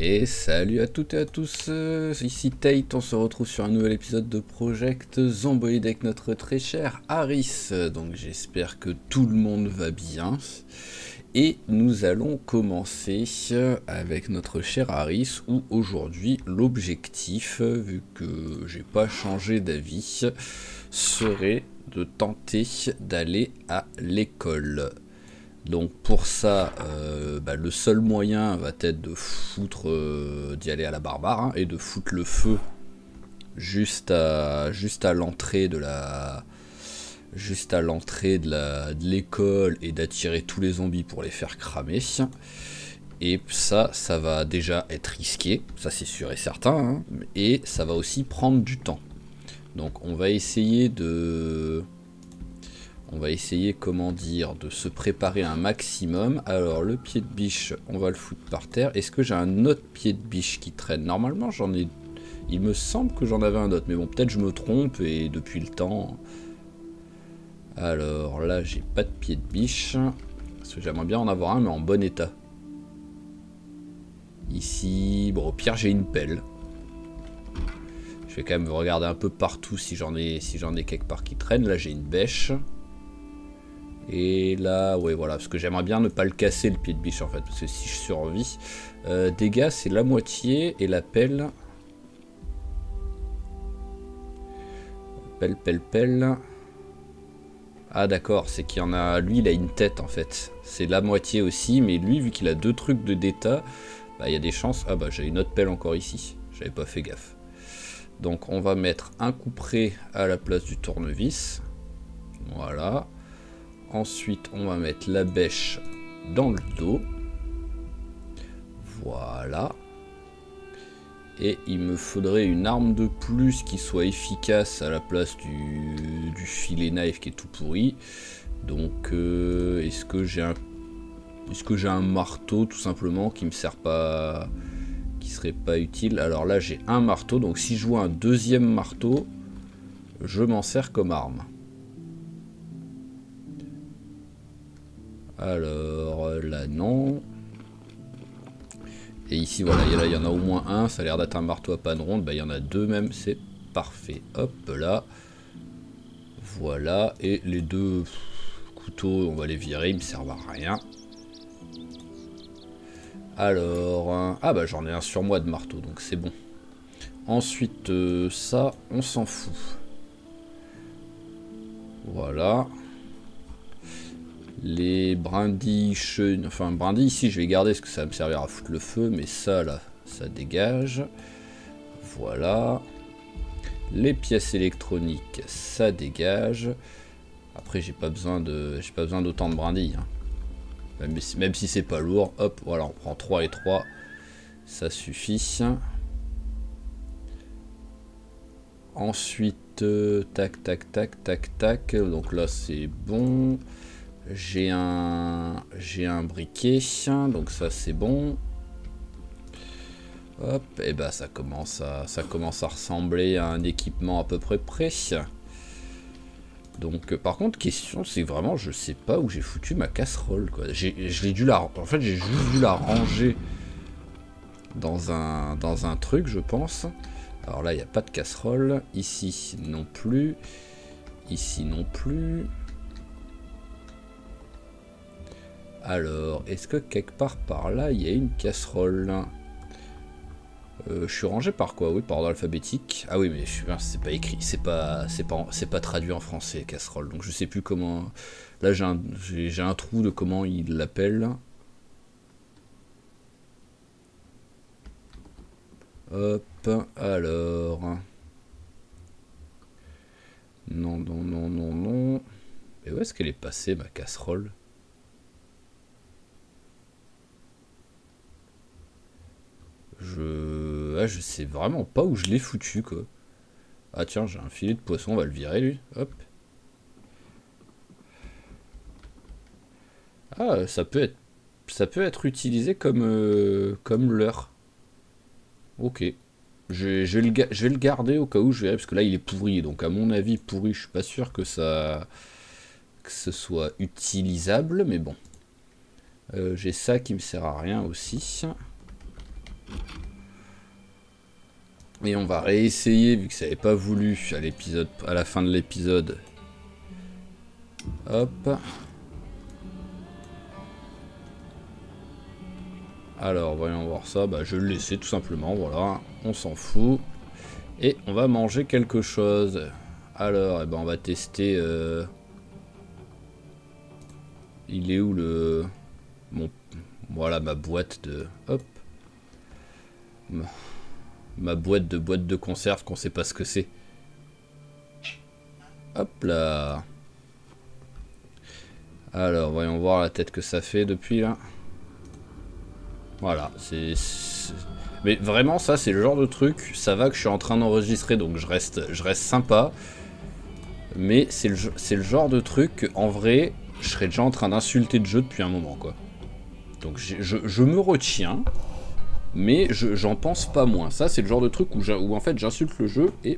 Et salut à toutes et à tous, ici Tate, on se retrouve sur un nouvel épisode de Project Zomboid avec notre très cher Harris. Donc j'espère que tout le monde va bien. Et nous allons commencer avec notre cher Harris, où aujourd'hui l'objectif, vu que j'ai pas changé d'avis, serait de tenter d'aller à l'école. Donc pour ça, le seul moyen va être de foutre, d'y aller à la barbare, hein, et de foutre le feu juste à l'entrée de de l'école et d'attirer tous les zombies pour les faire cramer. Et ça va déjà être risqué, ça c'est sûr et certain, hein, et ça va aussi prendre du temps. Donc on va essayer comment dire, de se préparer un maximum. Alors le pied de biche, on va le foutre par terre. Est-ce que j'ai un autre pied de biche qui traîne? Normalement j'en ai... Il me semble que j'en avais un autre, mais bon, peut-être je me trompe et depuis le temps... Alors là j'ai pas de pied de biche, parce que j'aimerais bien en avoir un mais en bon état. Ici, bon au pire j'ai une pelle. Je vais quand même regarder un peu partout si j'en ai quelque part qui traîne. Là j'ai une bêche. Et là, ouais, voilà, parce que j'aimerais bien ne pas le casser le pied de biche en fait, parce que si je survis, dégâts c'est la moitié et la pelle. Pelle. Ah d'accord, c'est qu'il y en a, lui il a une tête en fait, c'est la moitié aussi, mais lui vu qu'il a deux trucs de d'état, bah il y a des chances. Ah bah j'ai une autre pelle encore ici, j'avais pas fait gaffe. Donc on va mettre un couperet à la place du tournevis, voilà. Ensuite, on va mettre la bêche dans le dos. Voilà. Et il me faudrait une arme de plus qui soit efficace à la place du filet knife qui est tout pourri. Donc, est-ce que j'ai un marteau tout simplement qui me sert pas, qui serait pas utile? Alors là, j'ai un marteau. Donc, si je vois un deuxième marteau, je m'en sers comme arme. Alors là non. Et ici voilà, là il y en a au moins un, ça a l'air d'être un marteau à panne ronde, bah il y en a deux même, c'est parfait. Hop là. Voilà, et les deux couteaux, on va les virer, ils me servent à rien. Alors, ah bah j'en ai un sur moi de marteau, donc c'est bon. Ensuite, ça, on s'en fout. Voilà. Les brindilles, enfin brindilles ici je vais garder parce que ça va me servir à foutre le feu, mais ça là, ça dégage. Voilà. Les pièces électroniques, ça dégage. Après j'ai pas besoin d'autant de brindilles, hein. Même si c'est pas lourd, hop, voilà, on prend 3 et 3, ça suffit. Ensuite, tac, donc là c'est bon. J'ai un briquet, donc ça c'est bon. Hop, et bah ça commence à ressembler à un équipement à peu près. Donc par contre question c'est vraiment je sais pas où j'ai foutu ma casserole quoi. En fait j'ai juste dû la ranger dans un truc je pense. Alors là il n'y a pas de casserole, ici non plus, ici non plus. Alors, est-ce que quelque part par là, il y a une casserole? Je suis rangé par quoi? Oui, par ordre alphabétique. Ah oui, mais c'est pas écrit, c'est pas traduit en français, casserole. Donc je sais plus comment... Là, j'ai un trou de comment il l'appelle. Hop, alors... Non. Et où est-ce qu'elle est passée, ma casserole? Je sais vraiment pas où je l'ai foutu quoi. Ah tiens, j'ai un filet de poisson, on va le virer lui. Hop. Ah, ça peut être utilisé comme leurre. Ok. Je vais le garder au cas où je verrai, parce que là il est pourri, donc à mon avis pourri, je suis pas sûr que ce soit utilisable, mais bon. J'ai ça qui me sert à rien aussi. Et on va réessayer, vu que ça n'avait pas voulu à la fin de l'épisode. Hop. Alors, voyons voir ça. Bah, je vais le laisser tout simplement, voilà. On s'en fout. Et on va manger quelque chose. Alors, eh ben, on va tester... Il est où le... Voilà, ma boîte de... Hop. Ma boîte de conserve qu'on sait pas ce que c'est. Hop là. Alors, voyons voir la tête que ça fait depuis là. Voilà, mais vraiment, ça, c'est le genre de truc, ça va que je suis en train d'enregistrer, donc je reste sympa. Mais c'est le genre de truc, en vrai, je serais déjà en train d'insulter le jeu depuis un moment, quoi. Donc je me retiens, mais j'en pense pas moins. Ça, c'est le genre de truc où en fait, j'insulte le jeu et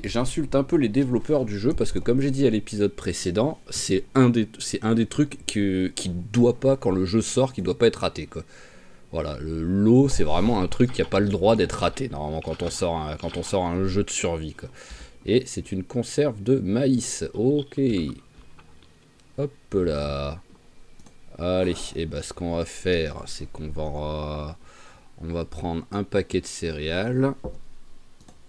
j'insulte un peu les développeurs du jeu, parce que comme j'ai dit à l'épisode précédent, c'est un des trucs qui doit pas, quand le jeu sort, qui doit pas être raté, quoi. Voilà, l'eau, c'est vraiment un truc qui a pas le droit d'être raté, normalement, quand on sort un jeu de survie, quoi. Et c'est une conserve de maïs, ok. Hop là. Allez, et bah ce qu'on va faire, c'est qu'on va prendre un paquet de céréales.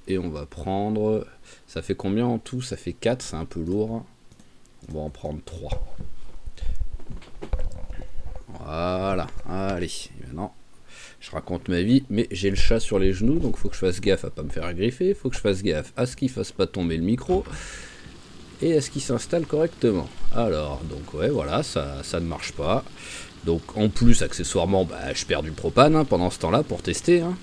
Et on va prendre... Ça fait combien en tout? Ça fait 4, c'est un peu lourd. On va en prendre 3. Voilà, allez. Maintenant, je raconte ma vie, mais j'ai le chat sur les genoux, donc faut que je fasse gaffe à pas me faire griffer. Faut que je fasse gaffe à ce qu'il fasse pas tomber le micro. Et à ce qu'il s'installe correctement. Alors, donc ouais, voilà, ça ne marche pas. Donc en plus, accessoirement, bah, je perds du propane hein, pendant ce temps-là pour tester. Hein.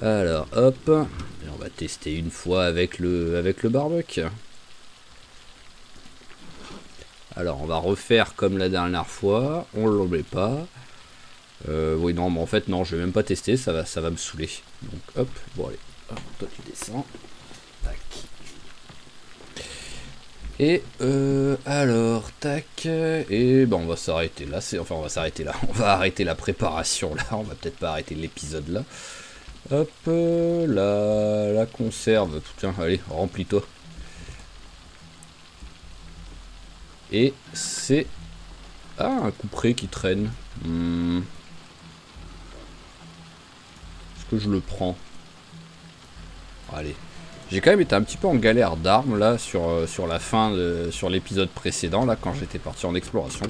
Alors, hop, et on va tester une fois avec le barbecue. Alors, on va refaire comme la dernière fois, on ne l'oublie pas. Oui, non, mais en fait, non, je vais même pas tester, ça va me saouler. Donc, hop, bon, allez, hop, toi tu descends. Tac. Et, alors, tac, et ben, on va s'arrêter là, enfin, on va s'arrêter là, on va arrêter la préparation là, on va peut-être pas arrêter l'épisode là. Hop, la conserve. Tiens, allez, remplis-toi. Et c'est... Ah, un couperet qui traîne. Est-ce que je le prends? Allez. J'ai quand même été un petit peu en galère d'armes, là, sur la fin, sur l'épisode précédent, là, quand j'étais parti en exploration.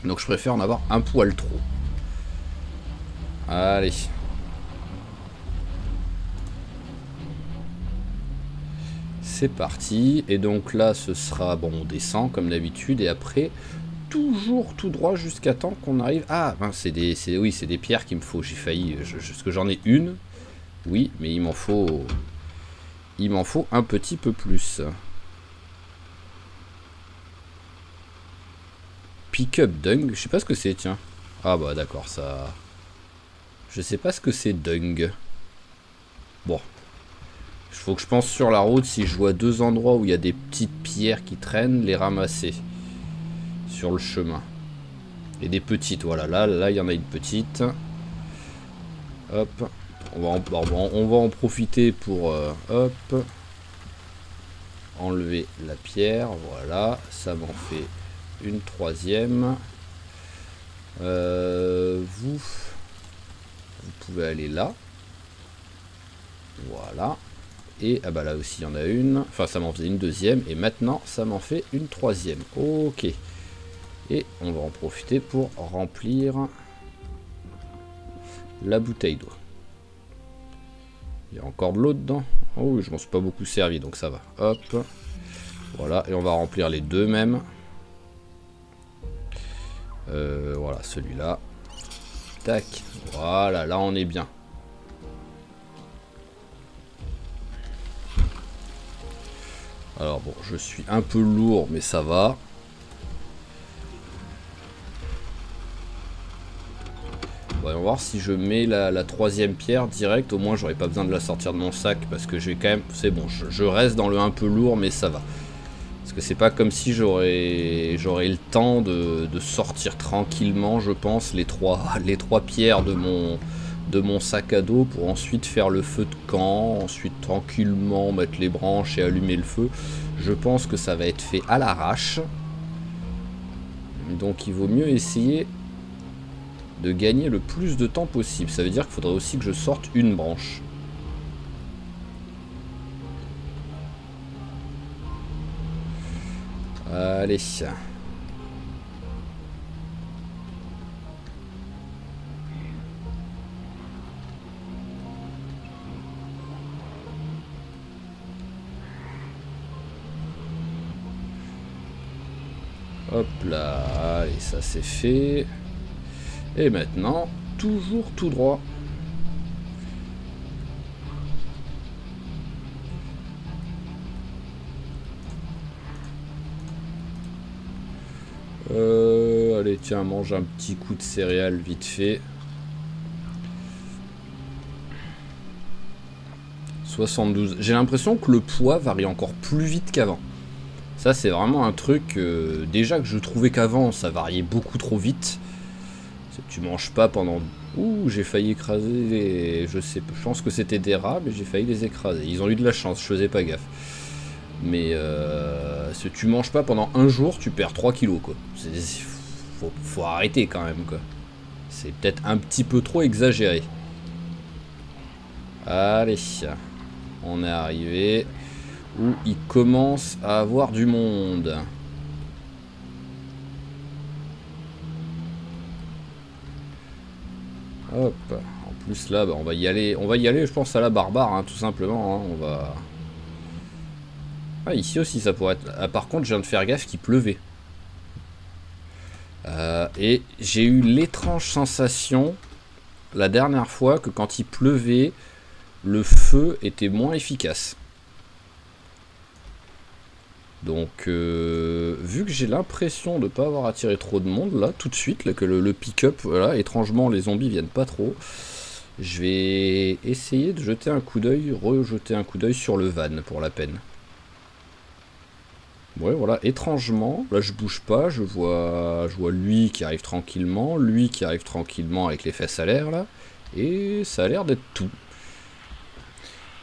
Donc je préfère en avoir un poil trop. Allez. C'est parti, et donc là ce sera, bon on descend comme d'habitude, et après, toujours tout droit jusqu'à temps qu'on arrive, ah ben, c'est des pierres qu'il me faut, j'ai failli, parce que j'en ai une, oui, mais il m'en faut un petit peu plus. Pick-up dung, je sais pas ce que c'est, tiens. Ah bah d'accord, ça... Je sais pas ce que c'est dung. Bon. Il faut que je pense sur la route, si je vois deux endroits où il y a des petites pierres qui traînent, les ramasser sur le chemin. Et des petites, voilà, là il y en a une petite. Hop, on va en profiter pour hop, enlever la pierre, voilà, ça m'en fait une troisième. Vous pouvez aller là. Voilà. Et ah bah là aussi il y en a une. Enfin ça m'en faisait une deuxième. Et maintenant ça m'en fait une troisième. Ok. Et on va en profiter pour remplir la bouteille d'eau. Il y a encore de l'eau dedans. Oh oui, je m'en suis pas beaucoup servi donc ça va. Hop. Voilà. Et on va remplir les deux mêmes. Voilà celui-là. Tac. Voilà, là on est bien. Alors bon, je suis un peu lourd, mais ça va. Voyons voir si je mets la troisième pierre direct. Au moins, j'aurais pas besoin de la sortir de mon sac parce que je vais quand même... C'est bon, je reste dans le un peu lourd, mais ça va. Parce que c'est pas comme si j'aurais le temps de sortir tranquillement, je pense, les trois pierres de mon sac à dos pour ensuite faire le feu de camp, ensuite tranquillement mettre les branches et allumer le feu. Je pense que ça va être fait à l'arrache. Donc il vaut mieux essayer de gagner le plus de temps possible. Ça veut dire qu'il faudrait aussi que je sorte une branche. Allez. Hop là, allez, ça c'est fait. Et maintenant, toujours tout droit. Allez, tiens, mange un petit coup de céréales vite fait. 72. J'ai l'impression que le poids varie encore plus vite qu'avant. Ça, c'est vraiment un truc... déjà que je trouvais qu'avant, ça variait beaucoup trop vite. Tu manges pas pendant... Ouh, j'ai failli écraser... Je pense que c'était des rats, mais j'ai failli les écraser. Ils ont eu de la chance, je faisais pas gaffe. Mais si tu manges pas pendant un jour, tu perds 3 kilos, quoi. Faut arrêter quand même, quoi. C'est peut-être un petit peu trop exagéré. Allez, on est arrivé où il commence à avoir du monde. Hop, en plus là, bah, on va y aller, je pense à la barbare, hein, tout simplement. Hein, on va... Ah, ici aussi ça pourrait être... Ah, par contre, je viens de faire gaffe qu'il pleuvait. Et j'ai eu l'étrange sensation la dernière fois que quand il pleuvait, le feu était moins efficace. Donc, vu que j'ai l'impression de ne pas avoir attiré trop de monde, là, tout de suite, là, que le pick-up, voilà, étrangement, les zombies viennent pas trop, je vais essayer de jeter un coup d'œil, rejeter un coup d'œil sur le van, pour la peine. Ouais, voilà, étrangement, là, je bouge pas, je vois lui qui arrive tranquillement, lui qui arrive tranquillement avec les fesses à l'air, là, et ça a l'air d'être tout.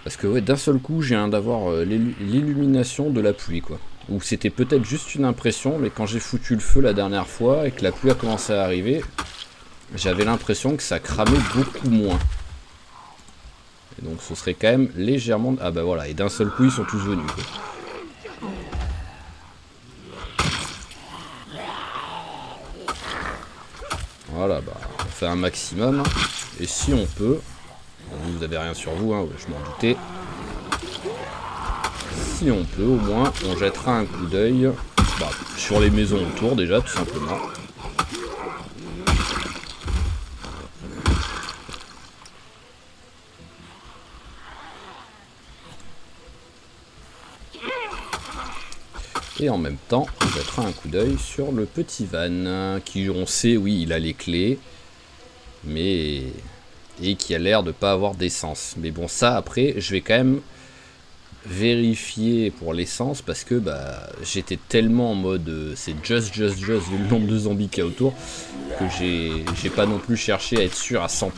Parce que, ouais, d'un seul coup, j'ai un d'avoir l'illumination de la pluie, quoi. Ou c'était peut-être juste une impression, mais quand j'ai foutu le feu la dernière fois et que la pluie a commencé à arriver, j'avais l'impression que ça cramait beaucoup moins. Et donc ce serait quand même légèrement... Ah bah voilà, et d'un seul coup ils sont tous venus, quoi. Voilà, bah on fait un maximum. Et si on peut... Vous avez rien sur vous, hein, je m'en doutais. Si on peut, au moins, on jettera un coup d'œil sur les maisons autour, déjà, tout simplement. Et en même temps, on jettera un coup d'œil sur le petit van, qui, on sait, oui, il a les clés, mais... et qui a l'air de pas avoir d'essence. Mais bon, ça, après, je vais quand même... vérifier pour l'essence parce que bah j'étais tellement en mode c'est just vu le nombre de zombies qu'il y a autour que j'ai pas non plus cherché à être sûr à 100%.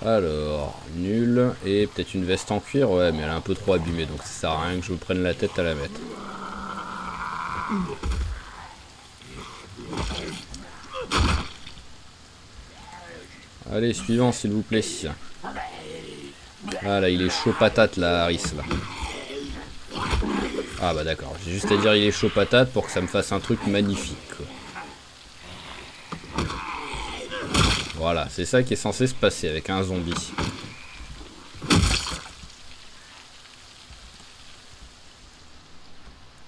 Alors, nul, et peut-être une veste en cuir, ouais, mais elle est un peu trop abîmée, donc ça sert à rien que je me prenne la tête à la mettre. Allez, suivant, s'il vous plaît. Ah là, il est chaud patate, là, Harris, là. Ah bah d'accord, j'ai juste à dire il est chaud patate pour que ça me fasse un truc magnifique, quoi. Voilà, c'est ça qui est censé se passer avec un zombie.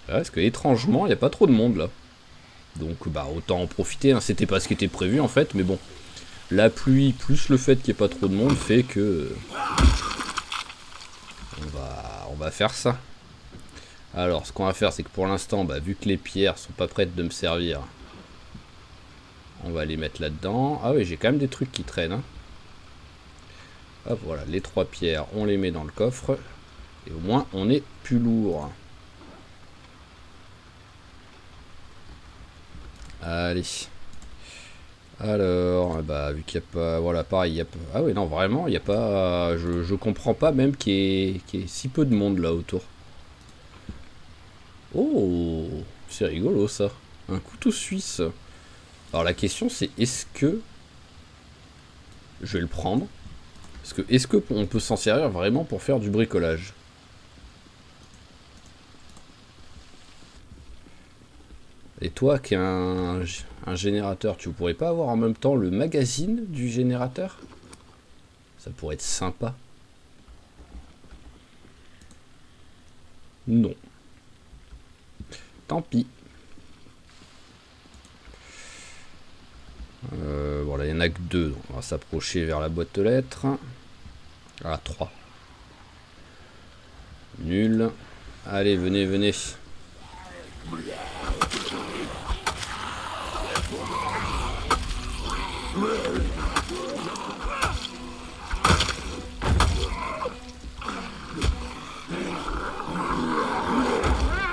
Ouais, parce que étrangement, il n'y a pas trop de monde là. Donc bah autant en profiter, hein. C'était pas ce qui était prévu en fait, mais bon. La pluie plus le fait qu'il n'y ait pas trop de monde fait que... On va faire ça. Alors, ce qu'on va faire, c'est que pour l'instant, bah, vu que les pierres sont pas prêtes de me servir, On va les mettre là-dedans. Ah oui, j'ai quand même des trucs qui traînent. Hein. Hop, voilà, les 3 pierres, on les met dans le coffre. Et au moins, on est plus lourd. Allez. Alors, bah, vu qu'il n'y a pas... Voilà, pareil, il y a pas... Ah oui, non, vraiment, il n'y a pas... Je comprends pas même qu'il y ait si peu de monde là autour. Oh, c'est rigolo ça. Un couteau suisse. Alors la question c'est est-ce que je vais le prendre? Parce que est-ce qu'on peut s'en servir vraiment pour faire du bricolage? Et toi qui es un générateur, tu pourrais pas avoir en même temps le magazine du générateur? Ça pourrait être sympa. Non. Tant pis. Voilà, il n'y en a que 2. Donc on va s'approcher vers la boîte aux lettres. Ah, 3. Nul. Allez, venez, venez.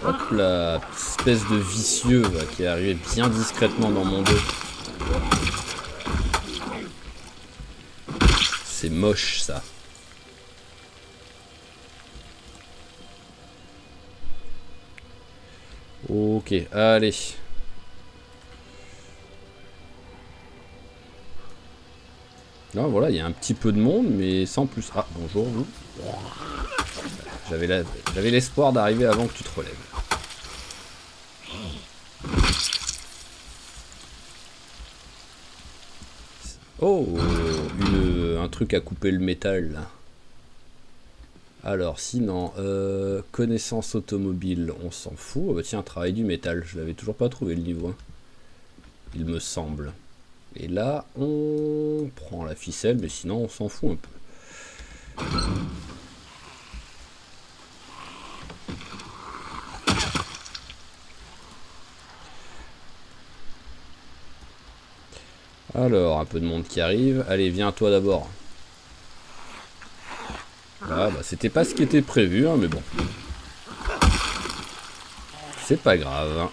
Hop là, espèce de vicieux là, qui est arrivé bien discrètement dans mon dos. C'est moche ça. Ok, allez. Non, voilà, il y a un petit peu de monde, mais sans plus. Ah, bonjour vous. J'avais l'espoir d'arriver avant que tu te relèves. Oh, un truc à couper le métal là. Alors sinon, connaissance automobile, on s'en fout. Oh, bah tiens, travail du métal, je l'avais toujours pas trouvé le niveau 1. Il me semble. Et là, on prend la ficelle, mais sinon on s'en fout un peu. Alors, un peu de monde qui arrive. Allez, viens toi d'abord. Ah bah c'était pas ce qui était prévu, hein, mais bon. C'est pas grave. Hein.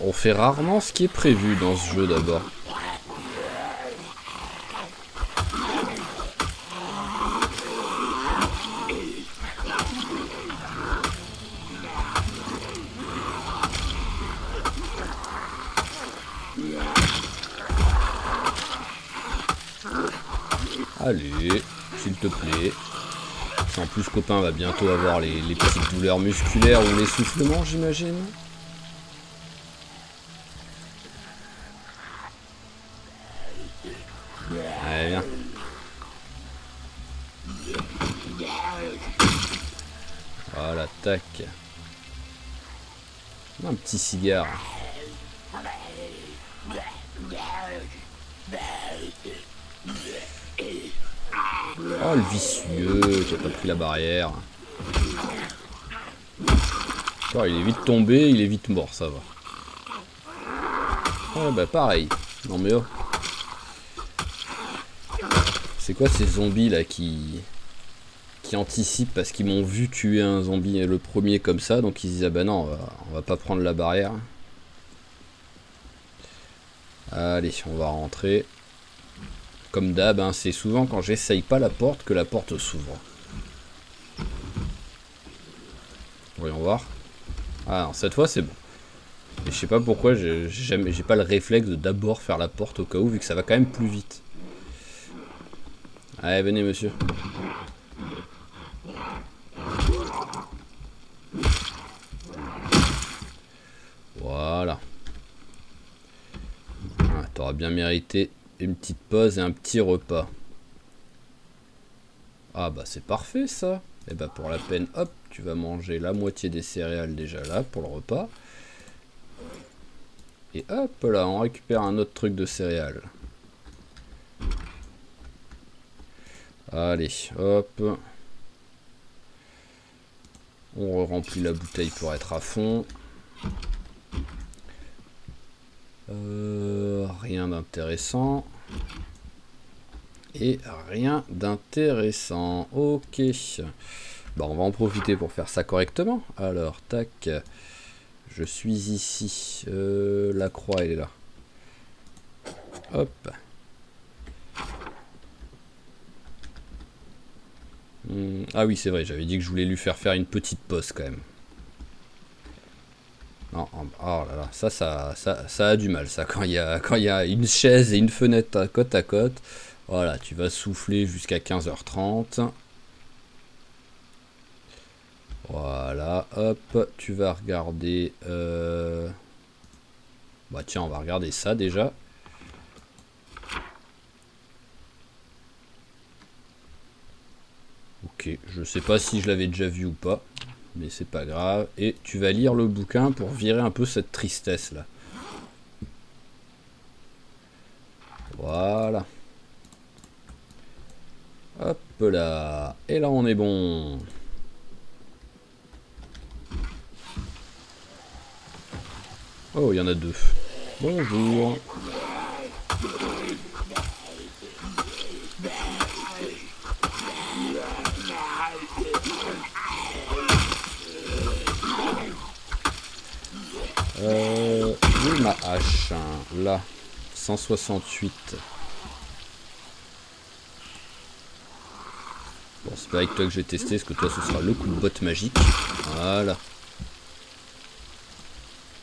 On fait rarement ce qui est prévu dans ce jeu d'abord. Allez, s'il te plaît. En plus, copain va bientôt avoir les petites douleurs musculaires ou l'essoufflement, j'imagine. Allez, viens. Voilà, tac. Un petit cigare. Oh, le vicieux qui a pas pris la barrière. Oh, il est vite tombé, il est vite mort, ça va. Ouais, bah pareil. Non mais oh. C'est quoi ces zombies là qui anticipent parce qu'ils m'ont vu tuer un zombie le premier comme ça, donc ils disent ah bah non, on va pas prendre la barrière. Allez, on va rentrer. Comme d'hab, hein, c'est souvent quand j'essaye pas la porte que la porte s'ouvre. Voyons voir. Ah non, cette fois c'est bon. Et je sais pas pourquoi j'ai pas le réflexe de d'abord faire la porte au cas où, vu que ça va quand même plus vite. Allez, venez monsieur. Voilà. Ah, t'auras bien mérité une petite pause et un petit repas. Ah bah c'est parfait ça. Et bah pour la peine, hop, tu vas manger la moitié des céréales déjà là pour le repas. Et hop là, on récupère un autre truc de céréales. Allez, hop. On remplit la bouteille pour être à fond. Rien d'intéressant. Et rien d'intéressant. Ok. Bon, on va en profiter pour faire ça correctement. Alors, tac. Je suis ici. La croix, elle est là. Hop. Ah oui, c'est vrai, j'avais dit que je voulais lui faire une petite pause quand même. Non, oh là là, ça a du mal, ça, quand il y a une chaise et une fenêtre à côte. Voilà, tu vas souffler jusqu'à 15h30. Voilà, hop, tu vas regarder... Bah tiens, on va regarder ça déjà. Ok, je sais pas si je l'avais déjà vu ou pas, mais c'est pas grave. Et tu vas lire le bouquin pour virer un peu cette tristesse là. Voilà. Hop là. Et là on est bon. Oh, il y en a 2. Bonjour. Où est ma hache? Là. 168. Bon, c'est pas avec toi que je vais tester, parce que toi ce sera le coup de botte magique. Voilà.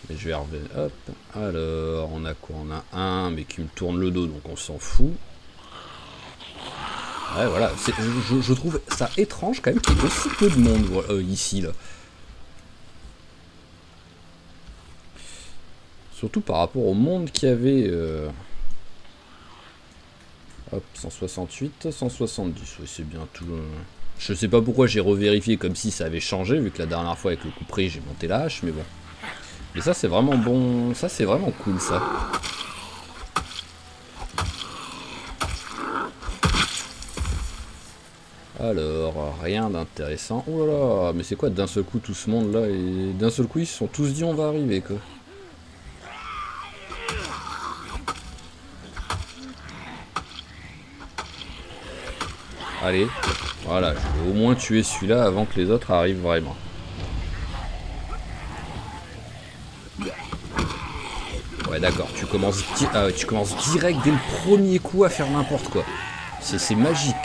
Mais je vais revenir. Hop. Alors, on a quoi? On a un, mais qui me tourne le dos, donc on s'en fout. Ouais, voilà. Je trouve ça étrange quand même qu'il y ait aussi peu de monde ici, là. Surtout par rapport au monde qu'il y avait. Hop, 168, 170. Oui, c'est bien tout. Je sais pas pourquoi j'ai revérifié comme si ça avait changé, vu que la dernière fois avec le coup près j'ai monté la hache, mais bon. Mais ça c'est vraiment bon. Ça c'est vraiment cool ça. Alors, rien d'intéressant. Oh là là, mais c'est quoi d'un seul coup tout ce monde là? Et d'un seul coup ils se sont tous dit on va arriver quoi. Allez, voilà, je vais au moins tuer celui-là avant que les autres arrivent vraiment. Ouais d'accord, tu commences direct dès le premier coup à faire n'importe quoi. C'est magique.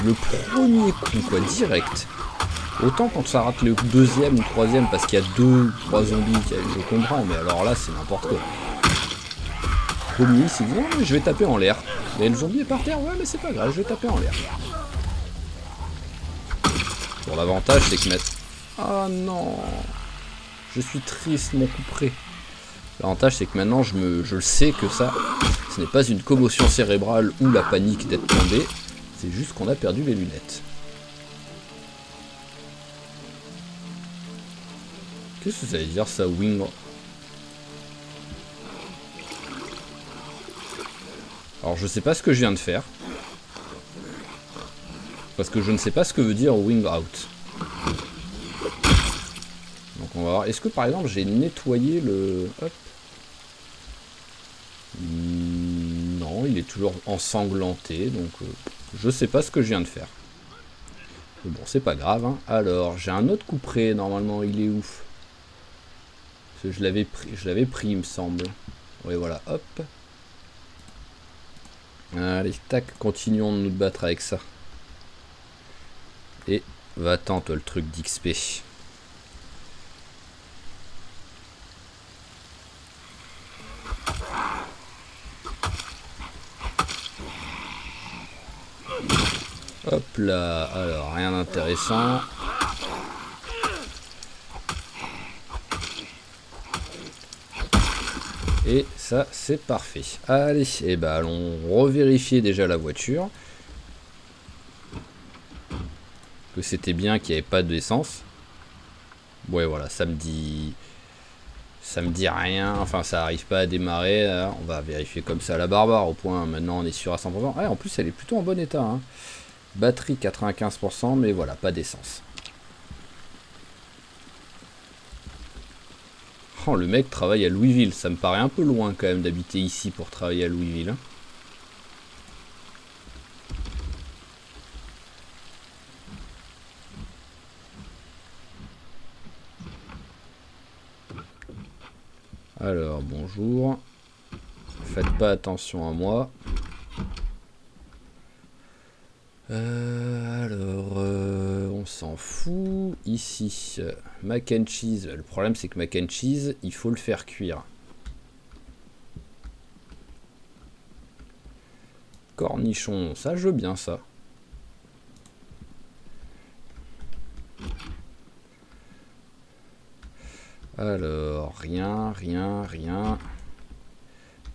Le premier coup quoi, direct. Autant quand ça rate le deuxième ou troisième parce qu'il y a 2-3 zombies, je comprends, mais alors là c'est n'importe quoi. Premier il s'est dit non mais je vais taper en l'air. Mais le zombie est par terre, ouais mais c'est pas grave, je vais taper en l'air. Bon l'avantage c'est que mettre... Ah non, je suis triste mon coup près. L'avantage c'est que maintenant je le sais que ça, ce n'est pas une commotion cérébrale ou la panique d'être tombé, c'est juste qu'on a perdu les lunettes. Qu'est-ce que ça veut dire ça, wing? Alors je sais pas ce que je viens de faire. Parce que je ne sais pas ce que veut dire wing out. Donc on va voir. Est-ce que par exemple j'ai nettoyé le... Hop. Non, il est toujours ensanglanté. Donc je sais pas ce que je viens de faire. Mais bon, c'est pas grave. Hein. Alors, j'ai un autre coup près. Normalement, il est ouf. Parce que je l'avais pris, il me semble. Oui, voilà, hop. Allez, tac, continuons de nous battre avec ça. Et va-t'en, toi, le truc d'XP. Hop là, alors, rien d'intéressant. Et ça, c'est parfait. Allez, et ben allons revérifier déjà la voiture. Que c'était bien qu'il n'y avait pas d'essence. Ouais, voilà, ça me dit rien. Enfin, ça arrive pas à démarrer. Alors, on va vérifier comme ça à la barbare. Au point, maintenant, on est sûr à 100%. Ouais, en plus, elle est plutôt en bon état. Hein. Batterie 95%, mais voilà, pas d'essence. Oh, le mec travaille à Louisville. Ça me paraît un peu loin quand même d'habiter ici pour travailler à Louisville. Hein. Alors, bonjour. Faites pas attention à moi. On s'en fout. Ici, mac and cheese. Le problème, c'est que mac and cheese, il faut le faire cuire. Cornichon, ça, je veux bien ça. Alors, rien.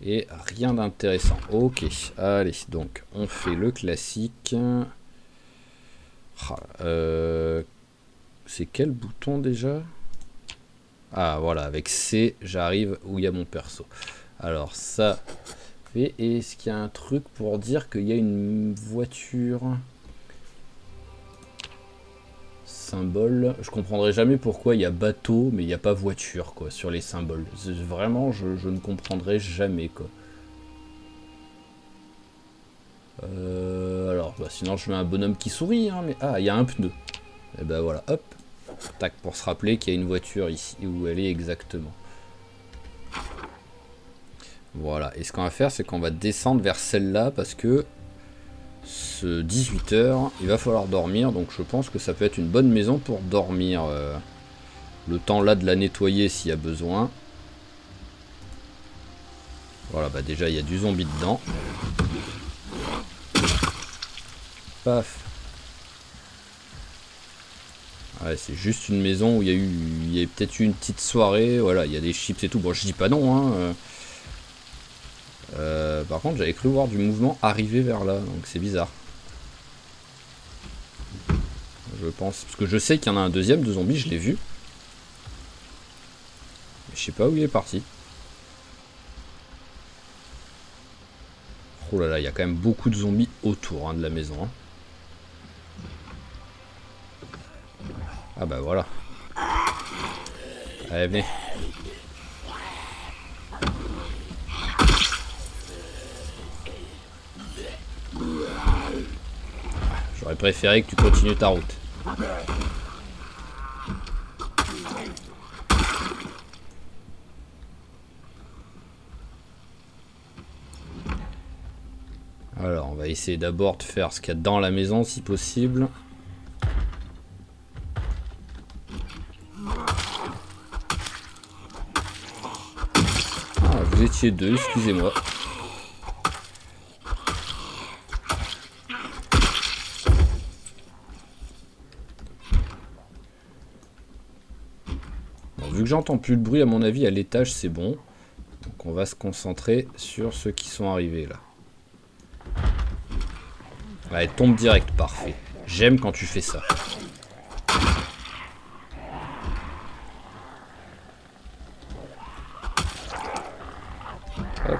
Et rien d'intéressant. Ok, allez, donc on fait le classique. C'est quel bouton déjà? Ah voilà, avec C, j'arrive où il y a mon perso. Alors ça fait... Est-ce qu'il y a un truc pour dire qu'il y a une voiture? Symbole. Je comprendrai jamais pourquoi il y a bateau, mais il n'y a pas voiture quoi sur les symboles. Vraiment, je ne comprendrai jamais quoi. Alors, bah, sinon je mets un bonhomme qui sourit, hein, mais... Ah, il y a un pneu. Et ben voilà, hop. Tac, pour se rappeler qu'il y a une voiture ici, où elle est exactement. Voilà, et ce qu'on va faire, c'est qu'on va descendre vers celle-là, parce que ce 18 h, il va falloir dormir, donc je pense que ça peut être une bonne maison pour dormir. Le temps là de la nettoyer s'il y a besoin. Voilà, bah déjà il y a du zombie dedans. Paf. Ouais, c'est juste une maison où il y a peut-être eu une petite soirée. Voilà, il y a des chips et tout. Bon, je dis pas non. Hein. Par contre, j'avais cru voir du mouvement arriver vers là, donc c'est bizarre. Je pense, parce que je sais qu'il y en a un deuxième de zombie, je l'ai vu. Mais je sais pas où il est parti. Oh là là, il y a quand même beaucoup de zombies autour hein, de la maison. Hein. Ah bah voilà. Allez, venez. J'aurais préféré que tu continues ta route. Alors, on va essayer d'abord de faire ce qu'il y a dans la maison, si possible. Ah, vous étiez deux, excusez-moi. Bon, vu que j'entends plus de bruit, à mon avis, à l'étage, c'est bon. Donc, on va se concentrer sur ceux qui sont arrivés, là. Ouais, tombe direct, parfait. J'aime quand tu fais ça. Hop.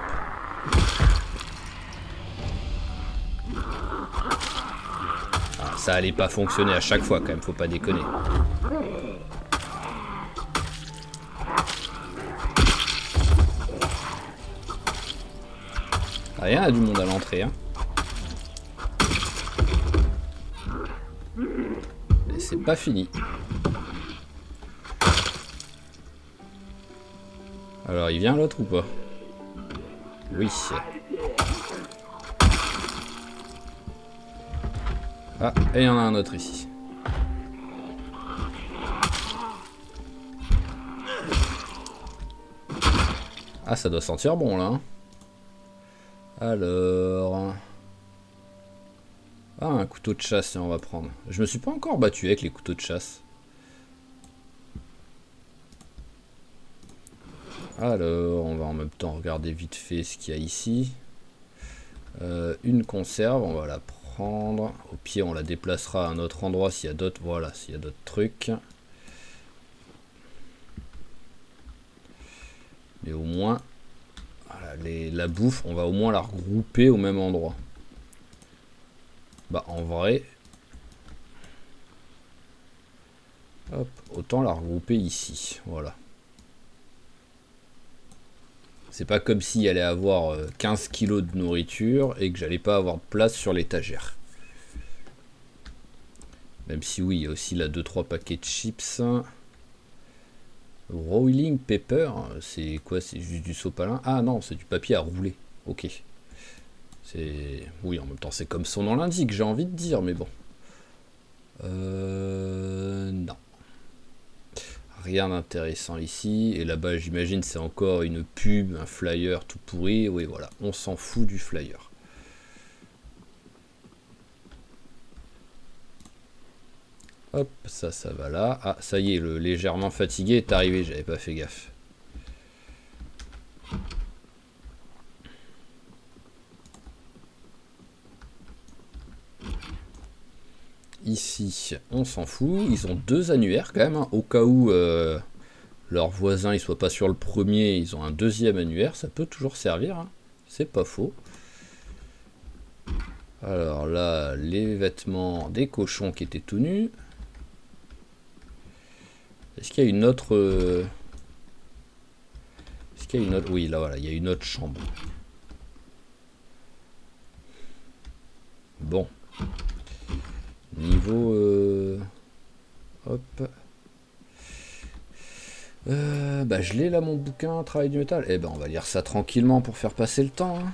Ah, ça allait pas fonctionner à chaque fois quand même, faut pas déconner. Ah, il y a du monde à l'entrée, hein. Et c'est pas fini. Alors, il vient l'autre ou pas? Oui. Ah, et il y en a un autre ici. Ah, ça doit sentir bon, là. Hein. Alors... Ah, un couteau de chasse, on va prendre. Je me suis pas encore battu avec les couteaux de chasse. Alors, on va en même temps regarder vite fait ce qu'il y a ici. Une conserve, on va la prendre. Au pire, on la déplacera à un autre endroit s'il y a d'autres... Voilà, s'il y a d'autres trucs. Mais au moins... Voilà, la bouffe, on va au moins la regrouper au même endroit. Bah, en vrai... Hop, autant la regrouper ici. Voilà. C'est pas comme s'il allait avoir 15 kilos de nourriture et que j'allais pas avoir de place sur l'étagère. Même si oui, il y a aussi là 2-3 paquets de chips. Rolling paper, c'est quoi? C'est juste du sopalin? Ah non, c'est du papier à rouler. Ok. C'est... Oui, en même temps, c'est comme son nom l'indique, j'ai envie de dire, mais bon. Non. Rien d'intéressant ici. Et là-bas, j'imagine, c'est encore une pub, un flyer tout pourri. Oui, voilà, on s'en fout du flyer. Hop, ça va là. Ah, ça y est, le légèrement fatigué est arrivé, j'avais pas fait gaffe. Ici, on s'en fout. Ils ont 2 annuaires quand même, hein, au cas où leurs voisins ne soient pas sur le premier, ils ont un 2e annuaire. Ça peut toujours servir, hein. C'est pas faux. Alors là, les vêtements des cochons qui étaient tout nus. Est-ce qu'il y a une autre... Est-ce qu'il y a une autre... Oui, là voilà, il y a une autre chambre. Bon. Niveau... Hop. Bah je l'ai là mon bouquin, Travail du métal. Eh ben on va lire ça tranquillement pour faire passer le temps. Hein.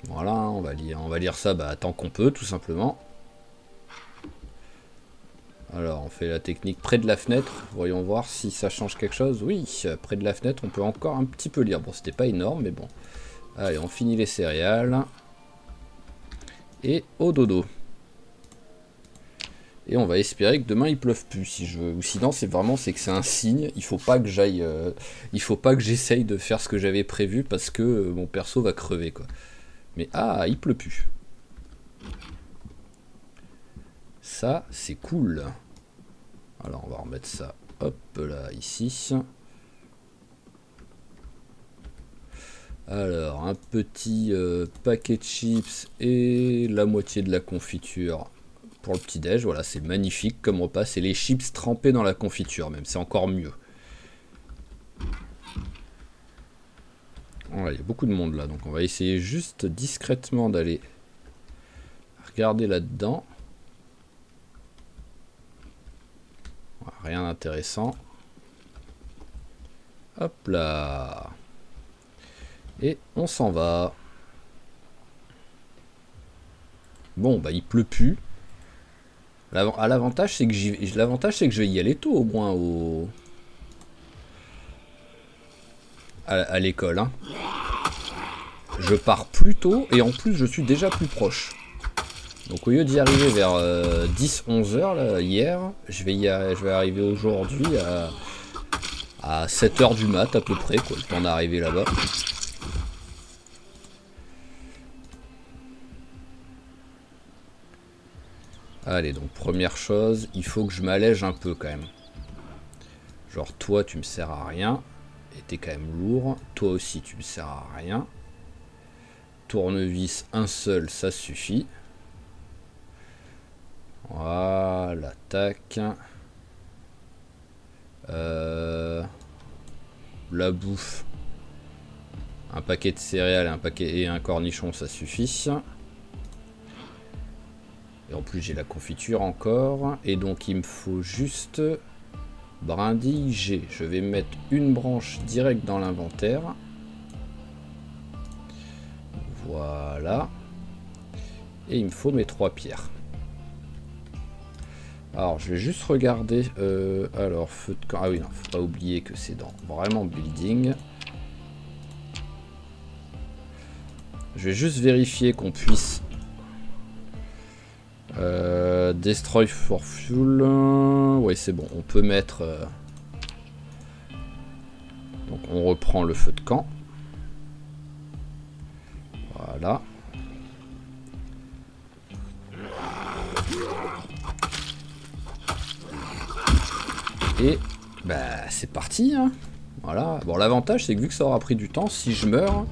Voilà, on va lire ça tant qu'on peut, tout simplement. Alors, on fait la technique près de la fenêtre. Voyons voir si ça change quelque chose. Oui, près de la fenêtre, on peut encore un petit peu lire. Bon, c'était pas énorme, mais bon. Allez, on finit les céréales. Et au dodo. Et on va espérer que demain il pleuve plus, si je veux. Ou sinon, c'est que c'est un signe. Il faut pas que j'aille... il faut pas que j'essaye de faire ce que j'avais prévu parce que mon perso va crever, quoi. Mais ah, il pleut plus. Ça, c'est cool. Alors, on va remettre ça, hop là, ici. Alors, un petit paquet de chips et la moitié de la confiture pour le petit-déj. Voilà, c'est magnifique comme repas. C'est les chips trempés dans la confiture, même. C'est encore mieux. Voilà, il y a beaucoup de monde là, donc on va essayer juste discrètement d'aller regarder là-dedans. Rien d'intéressant. Hop là. Et on s'en va. Bon, bah il pleut plus. L'avantage c'est que je vais y aller tôt au moins à l'école. Hein. Je pars plus tôt et en plus je suis déjà plus proche. Donc au lieu d'y arriver vers 10-11 heures là, hier, je vais arriver aujourd'hui à 7 h du mat à peu près, quoi, le temps d'arriver là-bas. Allez, donc première chose, il faut que je m'allège un peu quand même. Genre toi tu me sers à rien, et t'es quand même lourd. Toi aussi tu me sers à rien. Tournevis, un seul, ça suffit. Voilà, tac. La bouffe. Un paquet de céréales et un cornichon, ça suffit. Et en plus, j'ai la confiture encore. Et donc, il me faut juste brindille G. Je vais mettre une branche direct dans l'inventaire. Voilà. Et il me faut mes 3 pierres. Alors, je vais juste regarder. Alors, feu de camp. Ah oui, non, faut pas oublier que c'est dans vraiment building. Je vais juste vérifier qu'on puisse destroy for fuel. Oui, c'est bon. On peut mettre. Donc, on reprend le feu de camp. Voilà. Et bah c'est parti hein. Voilà, bon l'avantage c'est que vu que ça aura pris du temps, si je meurs,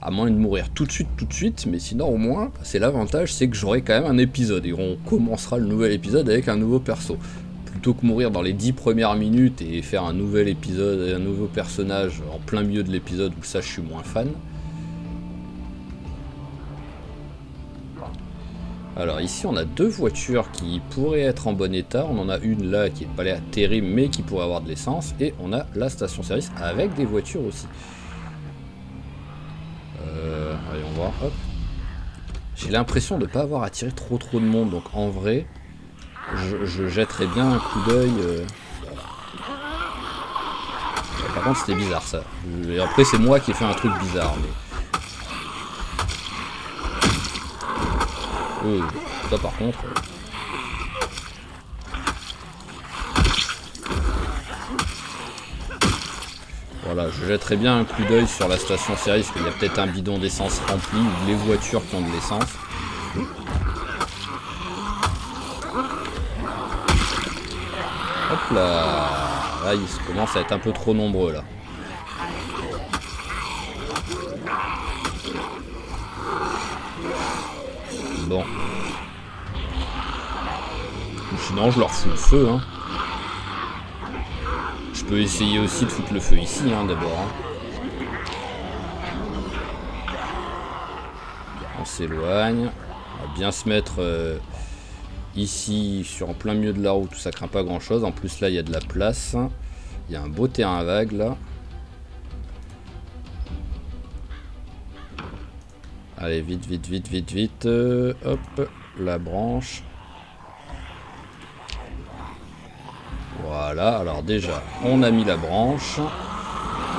à moins de mourir tout de suite, mais sinon au moins, c'est l'avantage, c'est que j'aurai quand même un épisode, et on commencera le nouvel épisode avec un nouveau perso. plutôt que mourir dans les 10 premières minutes et faire un nouvel épisode et un nouveau personnage en plein milieu de l'épisode où ça je suis moins fan. Alors ici on a deux voitures qui pourraient être en bon état, on en a une là qui n'est pas l'air terrible mais qui pourrait avoir de l'essence, et on a la station service avec des voitures aussi. Allez on va voir, hop. J'ai l'impression de ne pas avoir attiré trop de monde, donc en vrai je jetterais bien un coup d'œil. Par contre c'était bizarre ça, et après c'est moi qui ai fait un truc bizarre mais... ça par contre... Voilà, je jetterai bien un coup d'œil sur la station service, parce qu'il y a peut-être un bidon d'essence rempli, ou les voitures qui ont de l'essence. Hop là. Là, ils commencent à être un peu trop nombreux là. Bon. Sinon je leur fous le feu hein. Je peux essayer aussi de foutre le feu ici hein, d'abord hein. On s'éloigne. On va bien se mettre ici en plein milieu de la route où ça craint pas grand chose. En plus là il y a de la place. Il y a un beau terrain vague là. Allez vite. Hop, la branche. Voilà, alors déjà, on a mis la branche.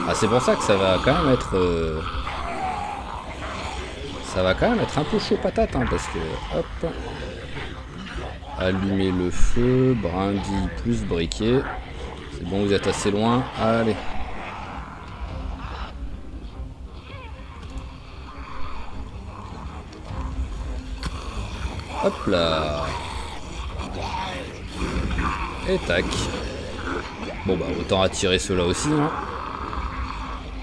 Ah, c'est pour ça que ça va quand même être... ça va quand même être un peu chaud patate, hein, parce que... Hop. Allumer le feu, brindille plus briquet. C'est bon, vous êtes assez loin. Allez. Hop là. Et tac. Bon bah autant attirer ceux-là aussi hein.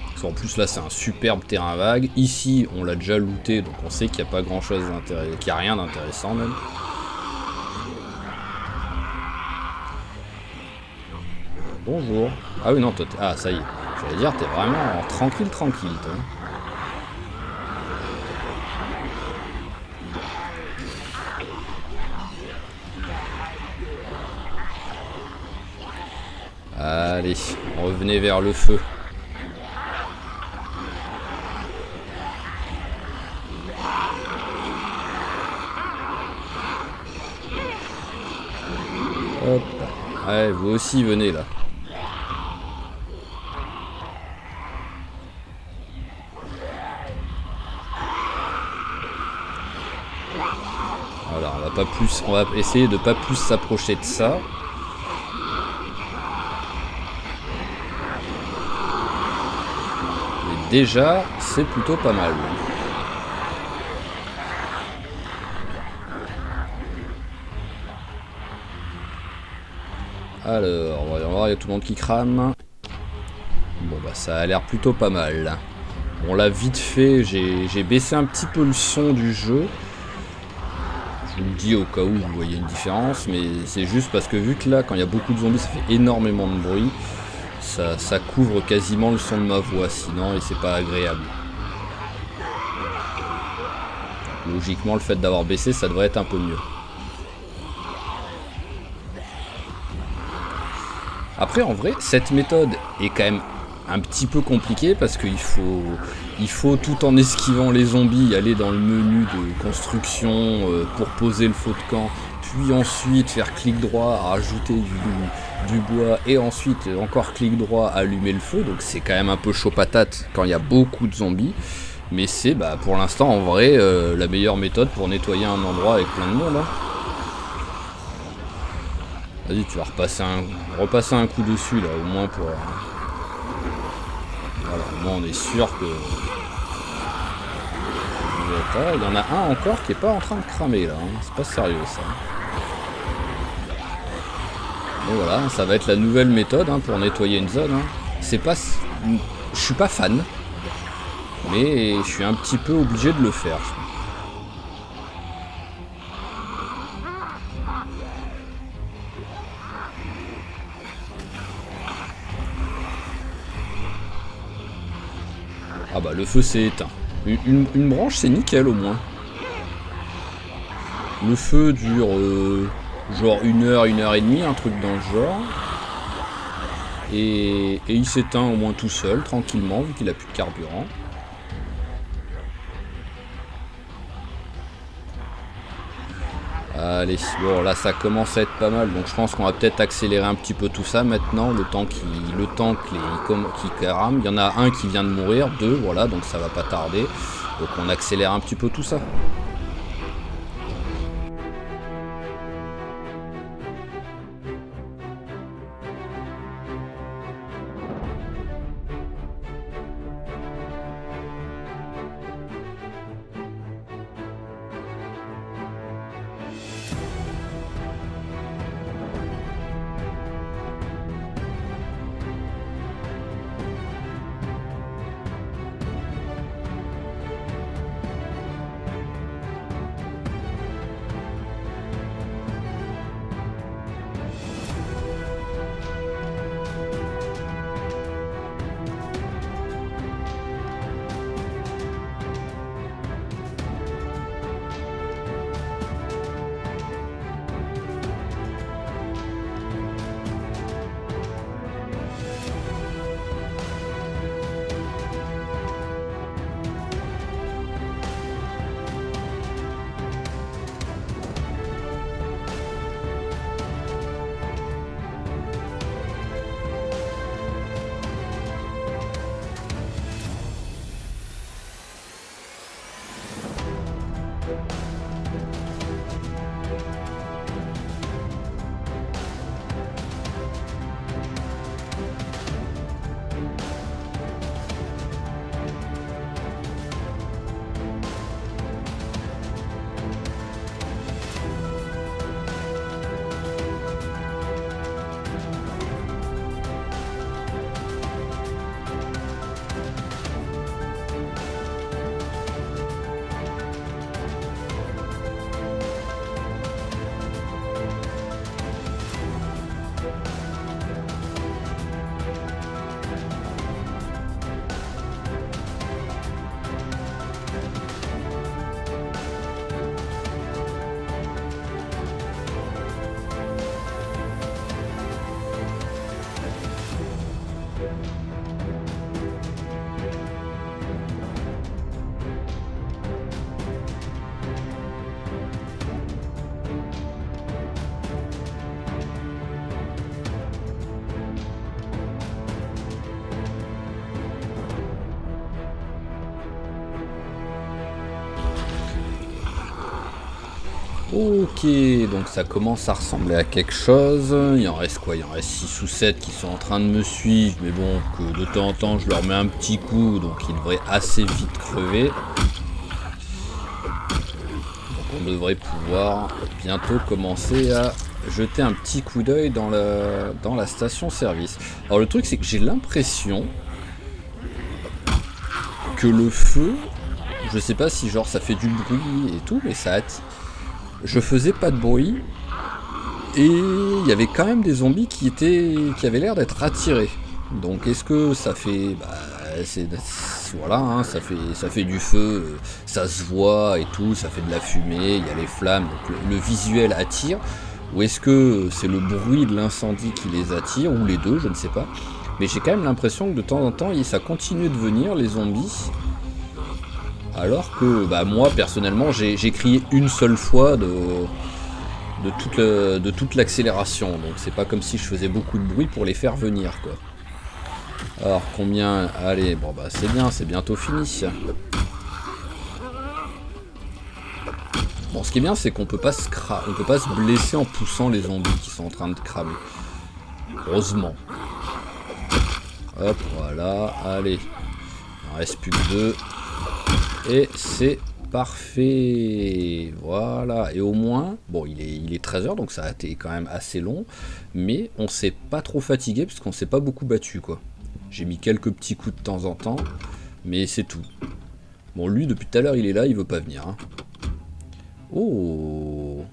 Parce qu'en plus là c'est un superbe terrain vague. Ici on l'a déjà looté, donc on sait qu'il n'y a pas grand chose d'intéressant, qu'il n'y a rien d'intéressant même. Bonjour. Ah oui non toi ah ça y est. J'allais dire t'es vraiment tranquille toi. Allez, revenez vers le feu. Hop. Ouais, vous aussi venez là. Voilà, on va essayer de pas plus s'approcher de ça. Déjà, c'est plutôt pas mal. Alors, on va voir, il y a tout le monde qui crame. Bon bah ça a l'air plutôt pas mal. On l'a vite fait, j'ai baissé un petit peu le son du jeu. Je vous le dis au cas où vous voyez une différence, mais c'est juste parce que vu que là, quand il y a beaucoup de zombies, ça fait énormément de bruit. Ça couvre quasiment le son de ma voix, sinon, et c'est pas agréable. Logiquement, le fait d'avoir baissé, ça devrait être un peu mieux. Après, en vrai, cette méthode est quand même un petit peu compliquée parce qu'il faut tout en esquivant les zombies, aller dans le menu de construction pour poser le feu de camp, puis ensuite faire clic droit, rajouter du bois, et ensuite encore clic droit, allumer le feu. Donc c'est quand même un peu chaud patate quand il y a beaucoup de zombies. Mais c'est pour l'instant en vrai la meilleure méthode pour nettoyer un endroit avec plein de monde. Hein. Vas-y, tu vas repasser un coup dessus là, au moins pour... Voilà, au moins on est sûr que... Il y en a un encore qui est pas en train de cramer là, hein. C'est pas sérieux ça. Et voilà, ça va être la nouvelle méthode hein, pour nettoyer une zone. Hein. C'est pas... Je suis pas fan, mais je suis un petit peu obligé de le faire. le feu s'est éteint. Une branche, c'est nickel au moins. Le feu dure genre 1 heure, 1 heure et demie, un truc dans le genre. Et il s'éteint au moins tout seul, tranquillement, vu qu'il a plus de carburant. Allez, bon là ça commence à être pas mal, donc je pense qu'on va peut-être accélérer un petit peu tout ça maintenant, le temps qu'il crame. Il y en a un qui vient de mourir, 2, voilà, donc ça va pas tarder. Donc on accélère un petit peu tout ça. Ok, donc ça commence à ressembler à quelque chose. Il en reste quoi? Il en reste 6 ou 7 qui sont en train de me suivre. Mais bon, que de temps en temps je leur mets un petit coup. Donc ils devraient assez vite crever. Donc on devrait pouvoir bientôt commencer à jeter un petit coup d'œil dans la station-service. Alors le truc c'est que j'ai l'impression que le feu, je sais pas si genre ça fait du bruit et tout, mais ça attire. Je faisais pas de bruit et il y avait quand même des zombies qui avaient l'air d'être attirés. Donc est-ce que ça fait, voilà, hein, ça fait du feu, ça se voit et tout, ça fait de la fumée, il y a les flammes, donc le visuel attire. Ou est-ce que c'est le bruit de l'incendie qui les attire, ou les deux, je ne sais pas. Mais j'ai quand même l'impression que de temps en temps ça continue de venir, les zombies. Alors que moi personnellement j'ai crié une seule fois de toute l'accélération, donc c'est pas comme si je faisais beaucoup de bruit pour les faire venir quoi. Alors combien? Allez, bon c'est bien, c'est bientôt fini. Bon, ce qui est bien c'est qu'on peut pas se blesser en poussant les zombies qui sont en train de cramer. Heureusement. Hop, voilà, allez. Il en reste plus que 2. Et c'est parfait. Voilà. Et au moins, bon, il est 13h, donc ça a été quand même assez long. Mais on s'est pas trop fatigué, puisqu'on s'est pas beaucoup battu, quoi. J'ai mis quelques petits coups de temps en temps. Mais c'est tout. Bon, lui, depuis tout à l'heure, il est là, il veut pas venir. Hein. Oh.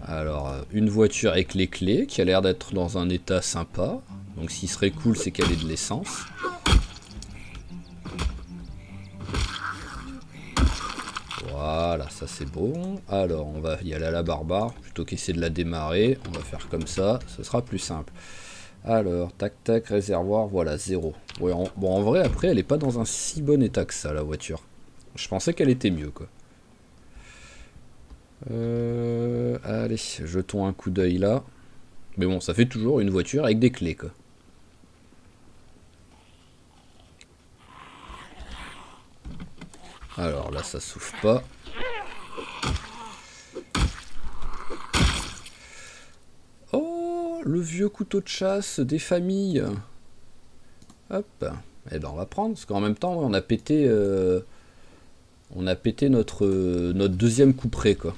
Alors, une voiture avec les clés, qui a l'air d'être dans un état sympa. Donc, ce qui serait cool, c'est qu'elle ait de l'essence. Voilà, ça c'est bon. Alors, on va y aller à la barbare. Plutôt qu'essayer de la démarrer, on va faire comme ça. Ce sera plus simple. Alors, tac tac, réservoir, voilà, 0. Ouais, bon, en vrai, après, elle est pas dans un si bon état que ça, la voiture. Je pensais qu'elle était mieux, quoi. Allez, jetons un coup d'œil là. Mais bon, ça fait toujours une voiture avec des clés, quoi. Alors là, ça souffle pas. Oh, le vieux couteau de chasse des familles. Hop. Eh ben, on va prendre, parce qu'en même temps, on a pété notre deuxième couperet, quoi.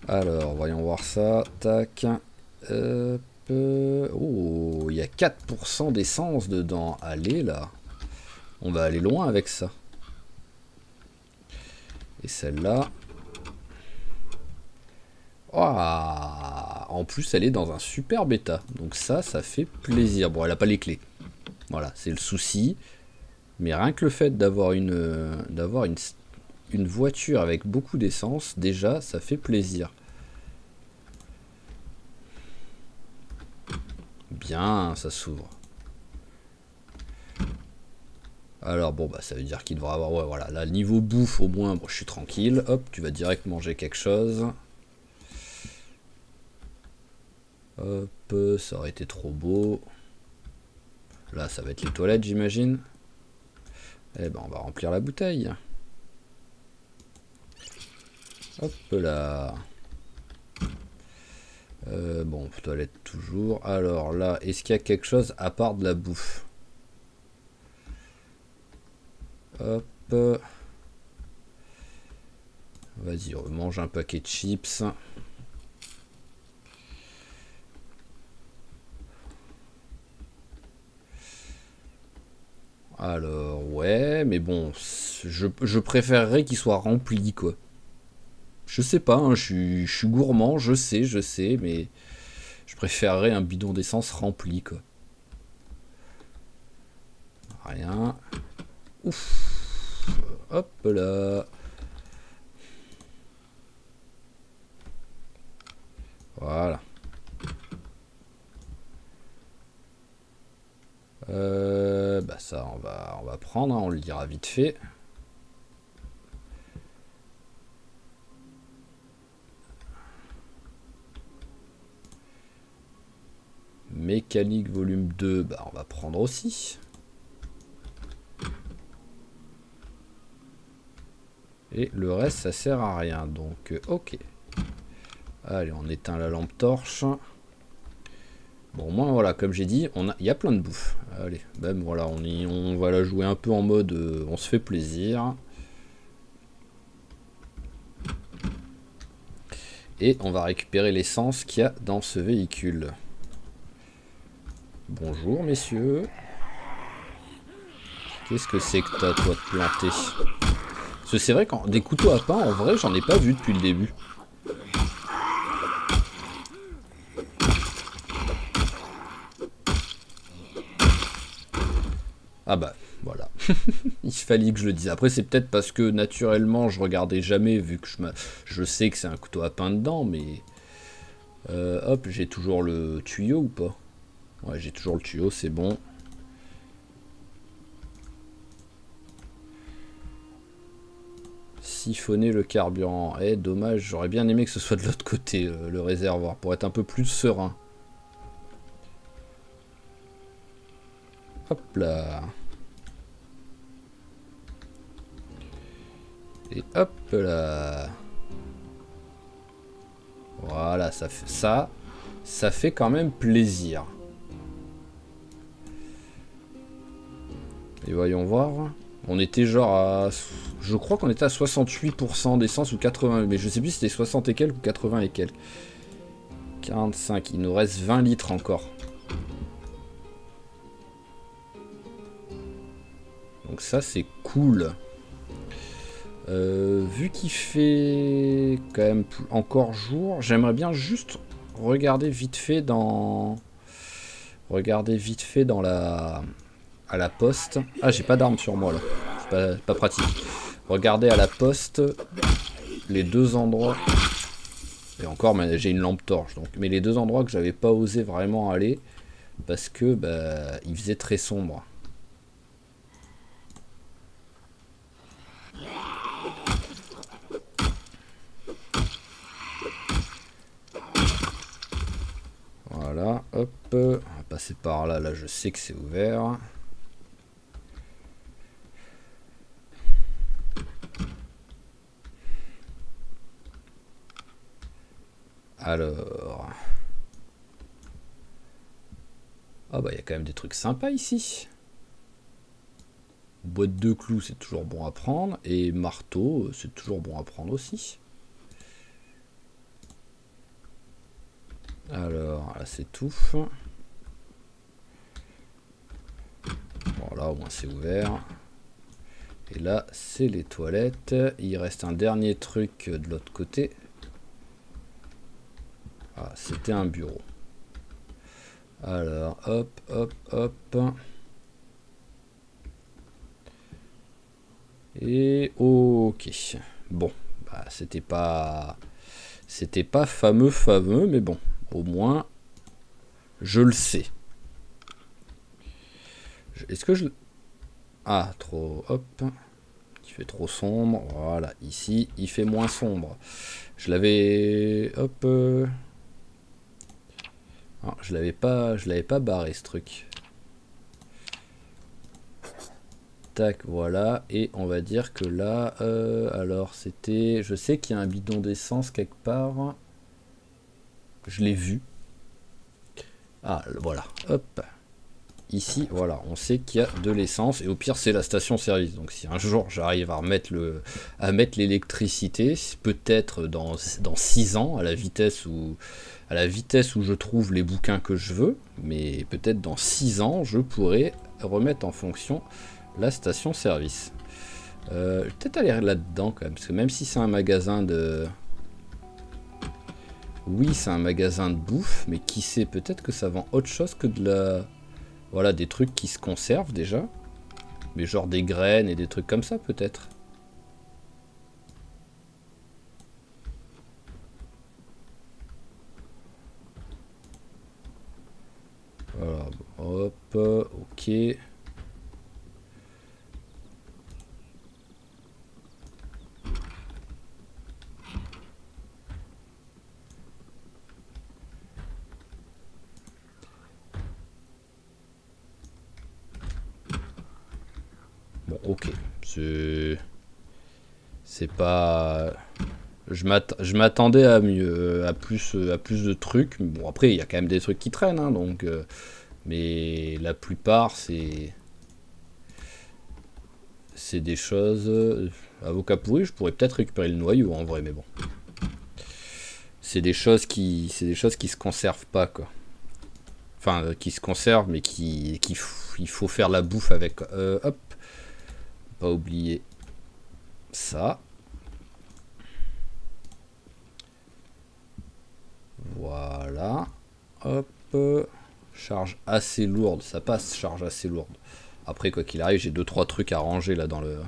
Alors, voyons voir ça. Tac. Oh, il y a 4% d'essence dedans. Allez, là. On va aller loin avec ça. Et celle-là. Oh, en plus, elle est dans un super bêta. Donc ça fait plaisir. Bon, elle n'a pas les clés. Voilà, c'est le souci. Mais rien que le fait d'avoir une voiture avec beaucoup d'essence, déjà, ça fait plaisir. Bien, ça s'ouvre. Alors bon, bah ça veut dire qu'il devra avoir... Ouais, voilà, là, niveau bouffe, au moins, bon, je suis tranquille. Hop, tu vas direct manger quelque chose. Hop, ça aurait été trop beau. Là, ça va être les toilettes, j'imagine. Eh ben, on va remplir la bouteille. Hop là. Bon, toilette toujours. Alors là, est-ce qu'il y a quelque chose à part de la bouffe? Hop. Vas-y, on mange un paquet de chips. Alors, ouais, mais bon, je préférerais qu'il soit rempli, quoi. Je sais pas, hein, je suis gourmand, je sais, mais je préférerais un bidon d'essence rempli, quoi. Rien. Ouf. Hop là. Voilà. Bah ça, on va prendre, hein, on le lira vite fait. Mécanique volume 2, bah on va prendre aussi. Et le reste, ça sert à rien, donc ok. Allez, on éteint la lampe torche. Bon, au moins, voilà, comme j'ai dit, il y a plein de bouffe. Allez, même voilà, on va la jouer un peu en mode on se fait plaisir. Et on va récupérer l'essence qu'il y a dans ce véhicule. Bonjour, messieurs. Qu'est-ce que c'est que t'as, toi, de planter? Parce que c'est vrai, quand des couteaux à pain, en vrai, j'en ai pas vu depuis le début. Ah bah, voilà. Il fallait que je le dise. Après, c'est peut-être parce que, naturellement, je regardais jamais, vu que je sais que c'est un couteau à pain dedans, mais... hop, j'ai toujours le tuyau ou pas? Ouais, j'ai toujours le tuyau, c'est bon. Siphonner le carburant. Eh, dommage, j'aurais bien aimé que ce soit de l'autre côté, le réservoir, pour être un peu plus serein. Hop là. Et hop là. Voilà, ça fait quand même plaisir. Et voyons voir. On était genre à... Je crois qu'on était à 68% d'essence ou 80... Mais je sais plus si c'était 60 et quelques ou 80 et quelques. 45. Il nous reste 20 litres encore. Donc ça, c'est cool. Vu qu'il fait quand même encore jour, j'aimerais bien juste regarder vite fait dans... à la poste. Ah, j'ai pas d'arme sur moi là. C'est pas pratique. regardez à la poste les deux endroits. Et encore, j'ai une lampe torche. Donc, mais les deux endroits que j'avais pas osé vraiment aller parce que bah, il faisait très sombre. Voilà, hop, on va passer par là, là je sais que c'est ouvert. Alors... Ah bah il y a quand même des trucs sympas ici. Boîte de clous c'est toujours bon à prendre, et marteau c'est toujours bon à prendre aussi. Alors là c'est tout. Voilà, au moins c'est ouvert. Et là c'est les toilettes. Il reste un dernier truc de l'autre côté. Ah, c'était un bureau. Alors hop hop hop. Et ok. Bon, bah, c'était pas fameux, mais bon, au moins je le sais. Est-ce que je... Ah, trop... Hop. Il fait trop sombre. Voilà, ici, il fait moins sombre. Je l'avais... Hop. Non, je l'avais pas barré, ce truc. Tac, voilà. Et on va dire que là... alors, c'était... Je sais qu'il y a un bidon d'essence quelque part. Je l'ai vu. Ah, voilà. Hop. Ici, voilà, on sait qu'il y a de l'essence, et au pire c'est la station-service. Donc si un jour j'arrive à remettre l'électricité, peut-être dans 6 ans, à la vitesse où je trouve les bouquins que je veux, mais peut-être dans 6 ans, je pourrais remettre en fonction la station-service. Je vais peut-être aller là-dedans quand même, parce que même si c'est un magasin de... Oui, c'est un magasin de bouffe, mais qui sait, peut-être que ça vend autre chose que de la... Voilà, des trucs qui se conservent déjà. Mais genre des graines et des trucs comme ça, peut-être. Voilà, hop, ok. Bon, ok. C'est pas... Je m'attendais à mieux, à plus de trucs. Bon, après, il y a quand même des trucs qui traînent, hein, donc... mais la plupart, c'est des choses... avocat pourri, je pourrais peut-être récupérer le noyau, en vrai, mais bon. C'est des choses qui se conservent pas, quoi. Enfin, qui se conservent, mais il faut faire la bouffe avec. Hop. Pas oublier ça. Voilà. Hop. Charge assez lourde. Ça passe, charge assez lourde. Après, quoi qu'il arrive, j'ai 2-3 trucs à ranger là dans le...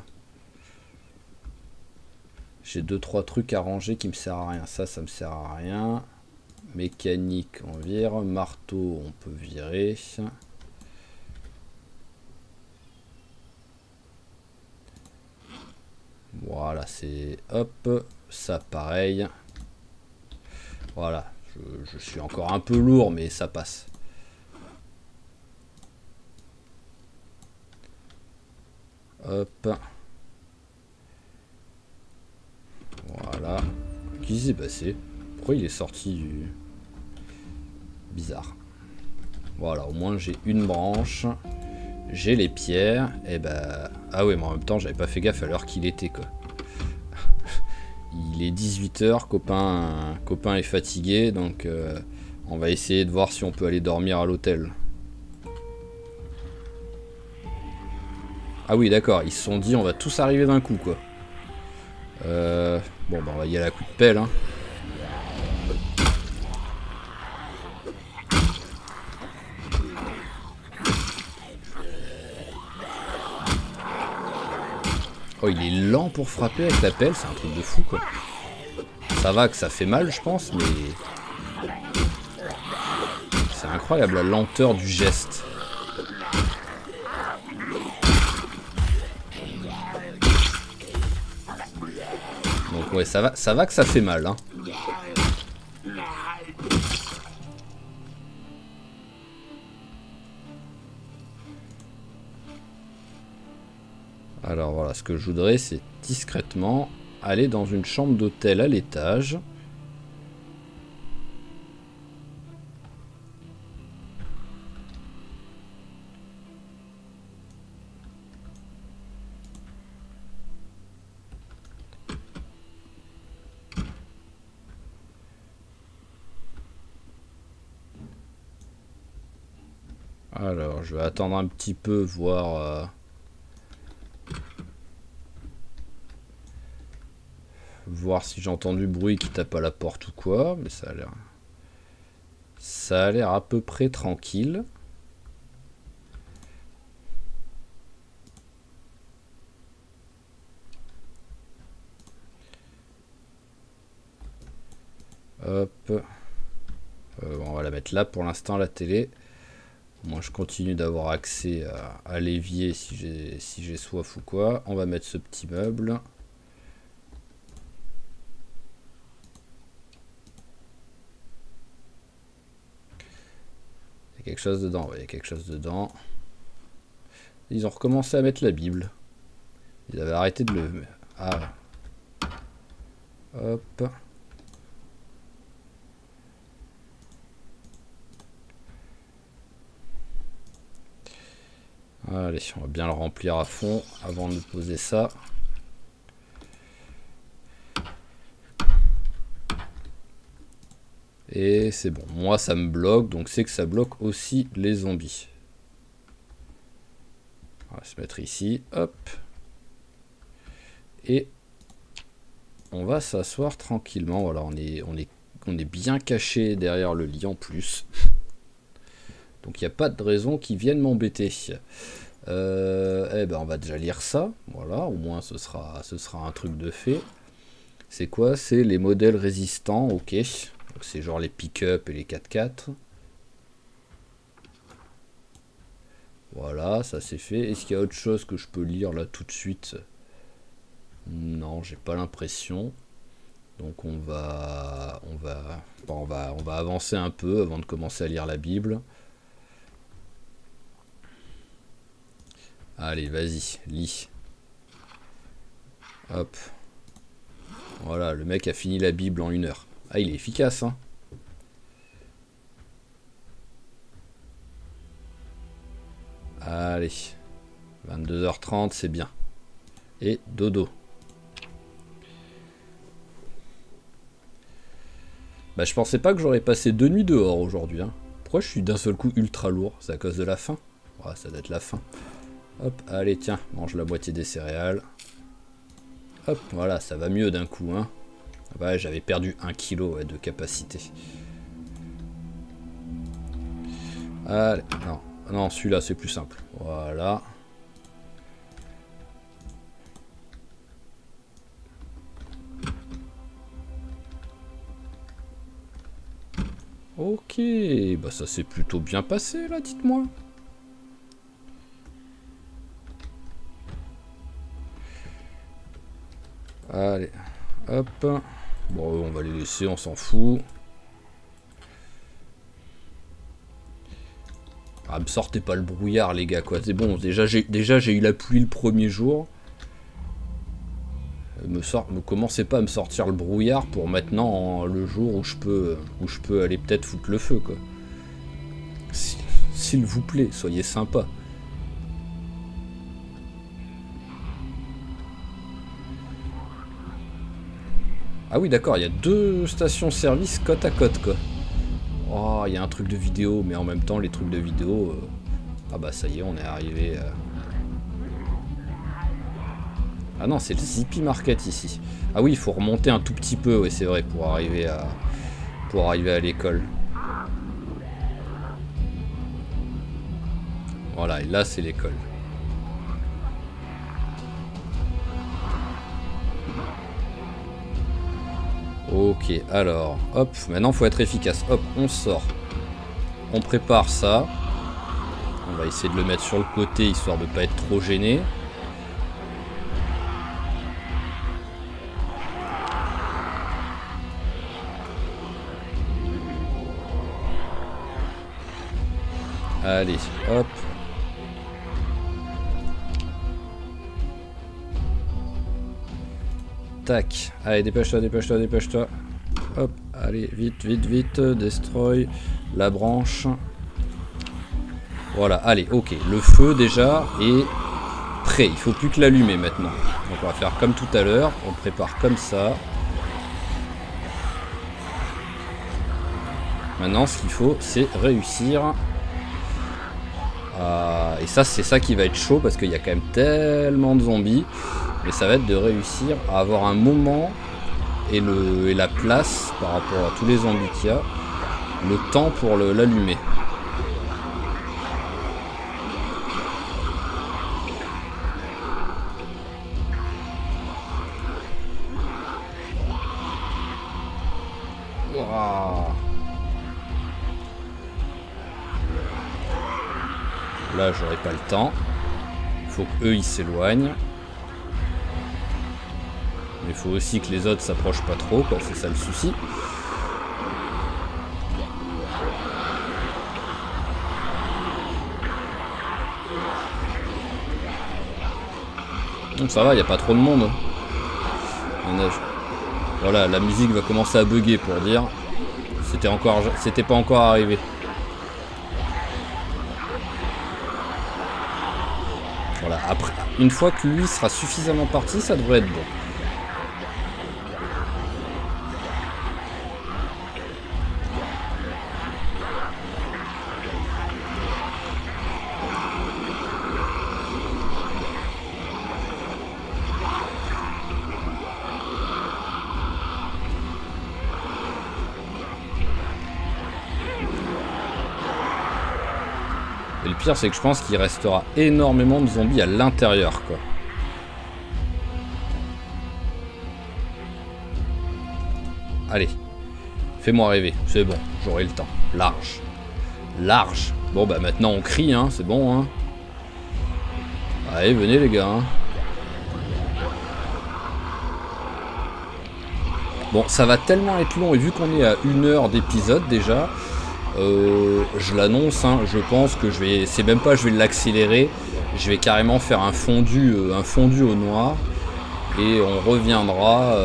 J'ai 2-3 trucs à ranger qui me servent à rien. Ça me sert à rien. Mécanique, on vire. Marteau, on peut virer. Voilà, c'est... Hop, ça pareil. Voilà, je suis encore un peu lourd, mais ça passe. Hop. Voilà. Qu'est-ce qui s'est passé? Pourquoi il est sorti du... Bizarre. Voilà, au moins j'ai une branche. J'ai les pierres. Et bah... Ah ouais, mais en même temps, j'avais pas fait gaffe à l'heure qu'il était, quoi. Il est 18 h, copain est fatigué, donc on va essayer de voir si on peut aller dormir à l'hôtel. Ah oui, d'accord, ils se sont dit on va tous arriver d'un coup, quoi. Bon, bah on va y aller à coup de pelle, hein. Oh, il est lent pour frapper avec la pelle, c'est un truc de fou, quoi. Ça va que ça fait mal, je pense, mais... c'est incroyable, la lenteur du geste. Donc ouais, ça va que ça fait mal, hein. Alors voilà, ce que je voudrais, c'est discrètement aller dans une chambre d'hôtel à l'étage. Alors, je vais attendre un petit peu, voir si j'entends du bruit qui tape à la porte ou quoi, mais ça a l'air à peu près tranquille. Hop. On va la mettre là pour l'instant, la télé. Moi, je continue d'avoir accès à l'évier si j'ai soif ou quoi. On va mettre ce petit meuble. Il y a quelque chose dedans, ouais, il y a quelque chose dedans. Ils ont recommencé à mettre la Bible. Ils avaient arrêté de le... Ah. Hop. Allez, on va bien le remplir à fond avant de poser ça. Et c'est bon. Moi, ça me bloque, donc c'est que ça bloque aussi les zombies. On va se mettre ici. Hop. Et on va s'asseoir tranquillement. Voilà, on est bien caché derrière le lit en plus. Donc il n'y a pas de raison qu'ils viennent m'embêter. Eh ben on va déjà lire ça. Voilà, au moins ce sera un truc de fait. C'est quoi? C'est les modèles résistants, ok. C'est genre les pick-up et les 4x4. Voilà, ça c'est fait. Est-ce qu'il y a autre chose que je peux lire là tout de suite? Non, j'ai pas l'impression. Donc on va avancer un peu avant de commencer à lire la Bible. Allez, vas-y, lis. Hop. Voilà, le mec a fini la Bible en 1 heure. Ah, il est efficace, hein. Allez. 22h30, c'est bien. Et dodo. Bah, je pensais pas que j'aurais passé 2 nuits dehors aujourd'hui, hein. Pourquoi je suis d'un seul coup ultra lourd? C'est à cause de la faim? Ouais, ça doit être la faim. Hop, allez, tiens, mange la moitié des céréales. Hop, voilà, ça va mieux d'un coup, hein. Ouais, j'avais perdu 1 kg ouais, de capacité. Allez, non, celui-là, c'est plus simple. Voilà. Ok, bah ça s'est plutôt bien passé, là, dites-moi. Allez, hop. Bon, on va les laisser, on s'en fout. Ah, me sortez pas le brouillard, les gars, quoi. C'est bon, déjà j'ai eu la pluie le premier jour. Me commencez pas à me sortir le brouillard pour maintenant, le jour où je peux aller peut-être foutre le feu, quoi. S'il vous plaît, soyez sympa. Ah oui, d'accord, il y a 2 stations-service côte à côte, quoi. Oh, il y a un truc de vidéo, mais en même temps, les trucs de vidéo... Ah bah ça y est, on est arrivé... Ah non, c'est le Zippy Market ici. Ah oui, il faut remonter un tout petit peu, ouais, c'est vrai, pour arriver à l'école. Voilà, et là, c'est l'école. Ok, alors, hop, maintenant faut être efficace. Hop, on sort. On prépare ça. On va essayer de le mettre sur le côté, histoire de ne pas être trop gêné. Allez, hop. Tac. Allez, dépêche-toi, dépêche-toi, dépêche-toi. Hop, allez, vite, vite, vite. Destroy la branche. Voilà, allez, ok. Le feu, déjà, est prêt. Il faut plus que l'allumer maintenant. Donc on va faire comme tout à l'heure. On prépare comme ça. Maintenant, ce qu'il faut, c'est réussir. Et ça, c'est ça qui va être chaud parce qu'il y a quand même tellement de zombies. Mais ça va être de réussir à avoir un moment et la place par rapport à tous les zombies qu'il y a, le temps pour l'allumer. Wow. Là, j'aurai pas le temps. Il faut qu'eux ils s'éloignent. Mais il faut aussi que les autres s'approchent pas trop, quoi. C'est ça le souci. Donc ça va, il n'y a pas trop de monde. Voilà, la musique va commencer à bugger pour dire. C'était pas encore arrivé. Voilà, après, une fois que lui sera suffisamment parti, ça devrait être bon. Et le pire, c'est que je pense qu'il restera énormément de zombies à l'intérieur, quoi. Allez, fais-moi rêver, c'est bon, j'aurai le temps. Large. Large. Bon, bah maintenant on crie, hein, c'est bon, hein. Allez, venez les gars, hein. Bon, ça va tellement être long, et vu qu'on est à 1 heure d'épisode déjà... je l'annonce, hein, je pense que je vais, c'est même pas je vais l'accélérer, je vais carrément faire un fondu au noir et on reviendra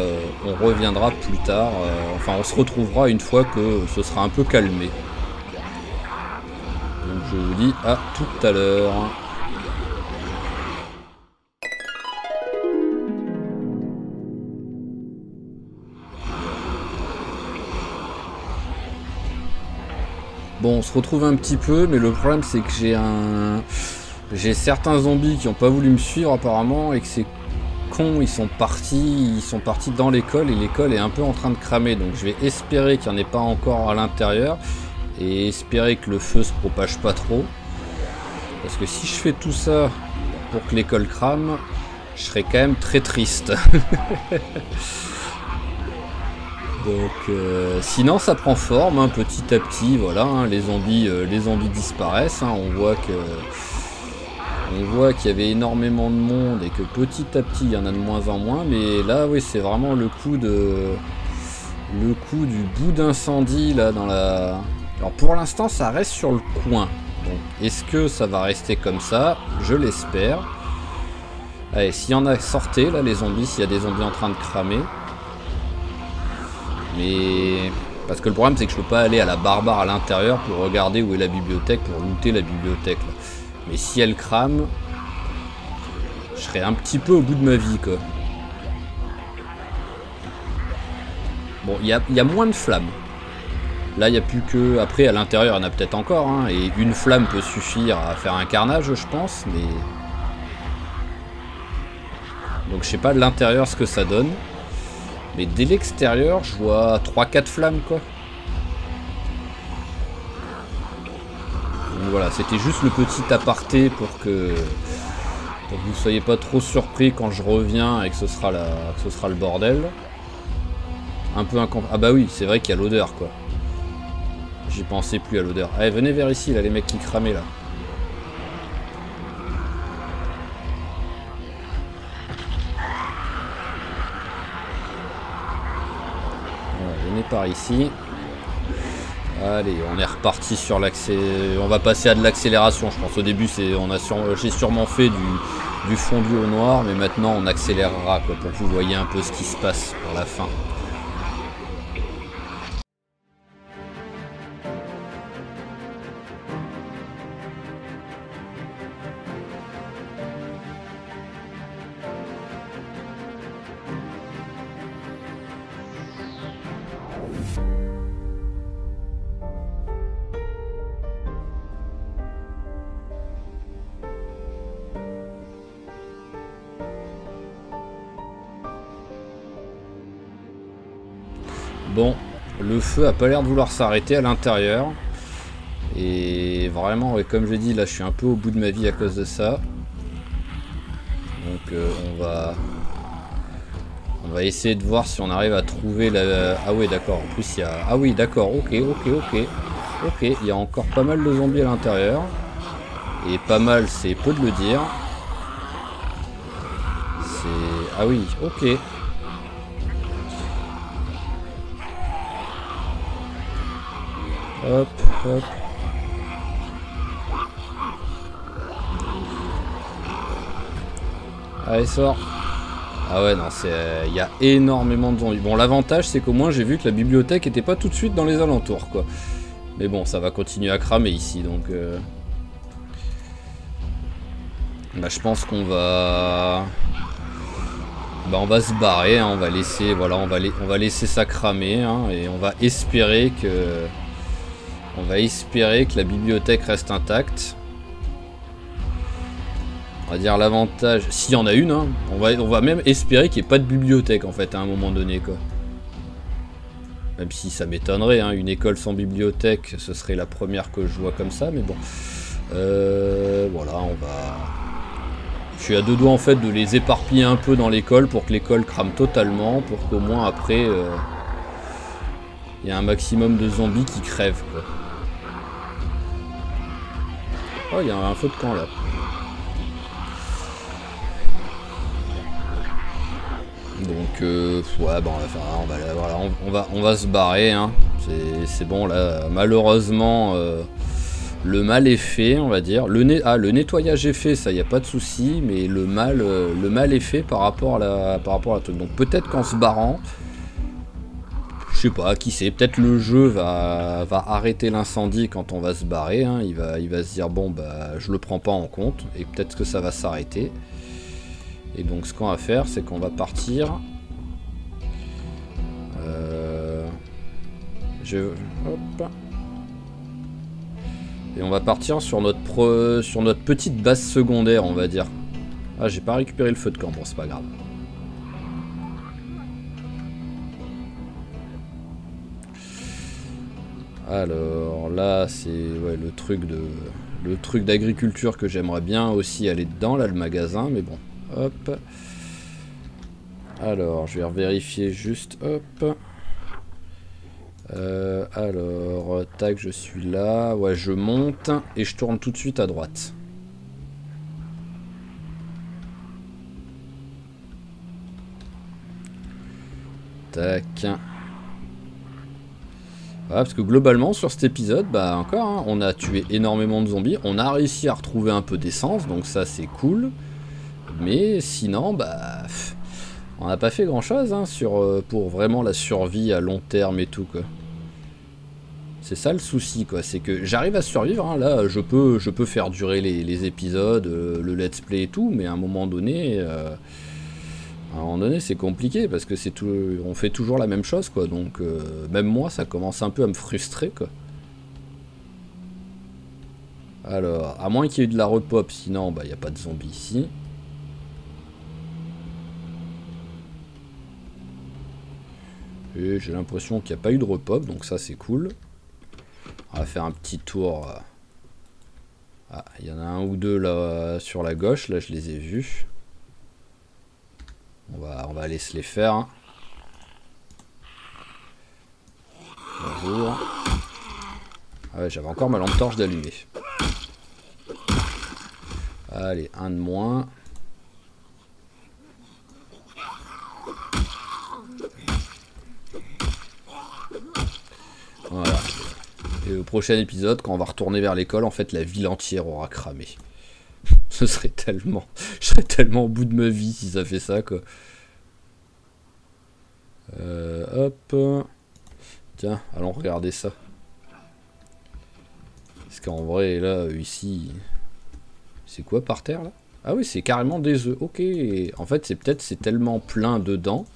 plus tard, enfin on se retrouvera une fois que ce sera un peu calmé. Donc je vous dis à tout à l'heure. Bon, on se retrouve un petit peu, mais le problème c'est que j'ai certains zombies qui n'ont pas voulu me suivre apparemment et que ces cons ils sont partis dans l'école et l'école est un peu en train de cramer. Donc je vais espérer qu'il n'y en ait pas encore à l'intérieur et espérer que le feu se propage pas trop. Parce que si je fais tout ça pour que l'école crame, je serais quand même très triste. Donc sinon ça prend forme, hein, petit à petit, voilà, hein, les zombies disparaissent, hein, on voit qu'il y avait énormément de monde et que petit à petit il y en a de moins en moins, mais là oui c'est vraiment le coup du bout d'incendie là dans la... Alors pour l'instant ça reste sur le coin, donc est-ce que ça va rester comme ça? Je l'espère. Allez, s'il y en a, sortez là les zombies, s'il y a des zombies en train de cramer. Mais... Parce que le problème c'est que je peux pas aller à la barbare à l'intérieur pour regarder où est la bibliothèque, pour looter la bibliothèque là. Mais si elle crame, je serai un petit peu au bout de ma vie quoi. Bon, il y a moins de flammes. Là il n'y a plus que... Après à l'intérieur il y en a peut-être encore, hein, et une flamme peut suffire à faire un carnage je pense, mais... Donc je sais pas de l'intérieur ce que ça donne. Mais dès l'extérieur, je vois 3-4 flammes, quoi. Donc voilà, c'était juste le petit aparté pour que vous soyez pas trop surpris quand je reviens et que ce sera le bordel. un peu incompréhensible. Ah bah oui, c'est vrai qu'il y a l'odeur quoi. J'y pensais plus à l'odeur. Allez, venez vers ici là, les mecs qui cramaient là. Voilà, venez par ici. Allez, on est reparti sur l'accès. On va passer à de l'accélération, je pense. Au début, j'ai sûrement fait du fondu au noir, mais maintenant on accélérera quoi, pour que vous voyez un peu ce qui se passe pour la fin. Bon, le feu a pas l'air de vouloir s'arrêter à l'intérieur. Et vraiment, ouais, comme je l'ai dit, là je suis un peu au bout de ma vie à cause de ça. Donc on va essayer de voir si on arrive à trouver la... Ah oui d'accord, en plus il y a... Ah oui d'accord, ok, il y a encore pas mal de zombies à l'intérieur. Et pas mal, c'est peu de le dire. C'est... Ah oui, ok. Hop, hop. Allez, sors. Ah ouais, non, c'est... Il y a énormément de zombies. Bon, l'avantage, c'est qu'au moins, j'ai vu que la bibliothèque était pas tout de suite dans les alentours, quoi. Mais bon, ça va continuer à cramer ici, donc... Bah, je pense qu'on va... Bah, on va se barrer, hein. On va laisser... Voilà, on va laisser ça cramer, hein, et on va espérer que... On va espérer que la bibliothèque reste intacte. On va dire l'avantage, s'il y en a une, hein, on va même espérer qu'il n'y ait pas de bibliothèque en fait à un moment donné quoi. Même si ça m'étonnerait, hein, une école sans bibliothèque, ce serait la première que je vois comme ça, mais bon. Voilà, on va... Je suis à deux doigts en fait de les éparpiller un peu dans l'école pour que l'école crame totalement, pour qu'au moins après, il y a un maximum de zombies qui crèvent quoi. Oh, il y a un feu de camp là. Donc ouais bon on va se barrer hein. C'est bon là malheureusement le mal est fait on va dire. Le nettoyage est fait, ça y a pas de souci, mais le mal est fait par rapport à la truc. Donc peut-être qu'en se barrant, je sais pas, qui sait, peut-être le jeu va arrêter l'incendie quand on va se barrer hein. Il va se dire bon bah je le prends pas en compte et peut-être que ça va s'arrêter. Et donc ce qu'on va faire, c'est qu'on va partir. Hop. Et on va partir sur notre petite base secondaire, on va dire. Ah, j'ai pas récupéré le feu de camp, bon c'est pas grave. Alors là, c'est ouais, le truc d'agriculture que j'aimerais bien aussi aller dedans, là le magasin, mais bon. Hop. Alors, je vais vérifier juste. Hop. Alors, tac, je suis là. Ouais, je monte et je tourne tout de suite à droite. Tac. Voilà, parce que globalement, sur cet épisode, bah encore, hein, on a tué énormément de zombies. On a réussi à retrouver un peu d'essence, donc ça c'est cool. Mais sinon, bah, on n'a pas fait grand chose hein, pour vraiment la survie à long terme et tout quoi. C'est ça le souci quoi, c'est que j'arrive à survivre, hein, là je peux faire durer les épisodes, le let's play et tout, mais à un moment donné c'est compliqué parce que on fait toujours la même chose quoi, donc même moi ça commence un peu à me frustrer quoi. Alors, à moins qu'il y ait eu de la repop, sinon bah il n'y a pas de zombies ici. Et j'ai l'impression qu'il n'y a pas eu de repop, donc ça c'est cool. On va faire un petit tour. Ah, il y en a un ou deux là sur la gauche, là je les ai vus. On va aller se les faire. jour. Ah ouais, j'avais encore ma lampe torche d'allumer. Allez, un de moins. Voilà. Et au prochain épisode, quand on va retourner vers l'école, en fait, la ville entière aura cramé. Ce serait tellement... Je serais tellement au bout de ma vie si ça fait ça, quoi. Hop. Tiens, allons regarder ça. Parce qu'en vrai, là, ici... C'est quoi par terre, là? Ah oui, c'est carrément des œufs. Ok. En fait, c'est tellement plein dedans.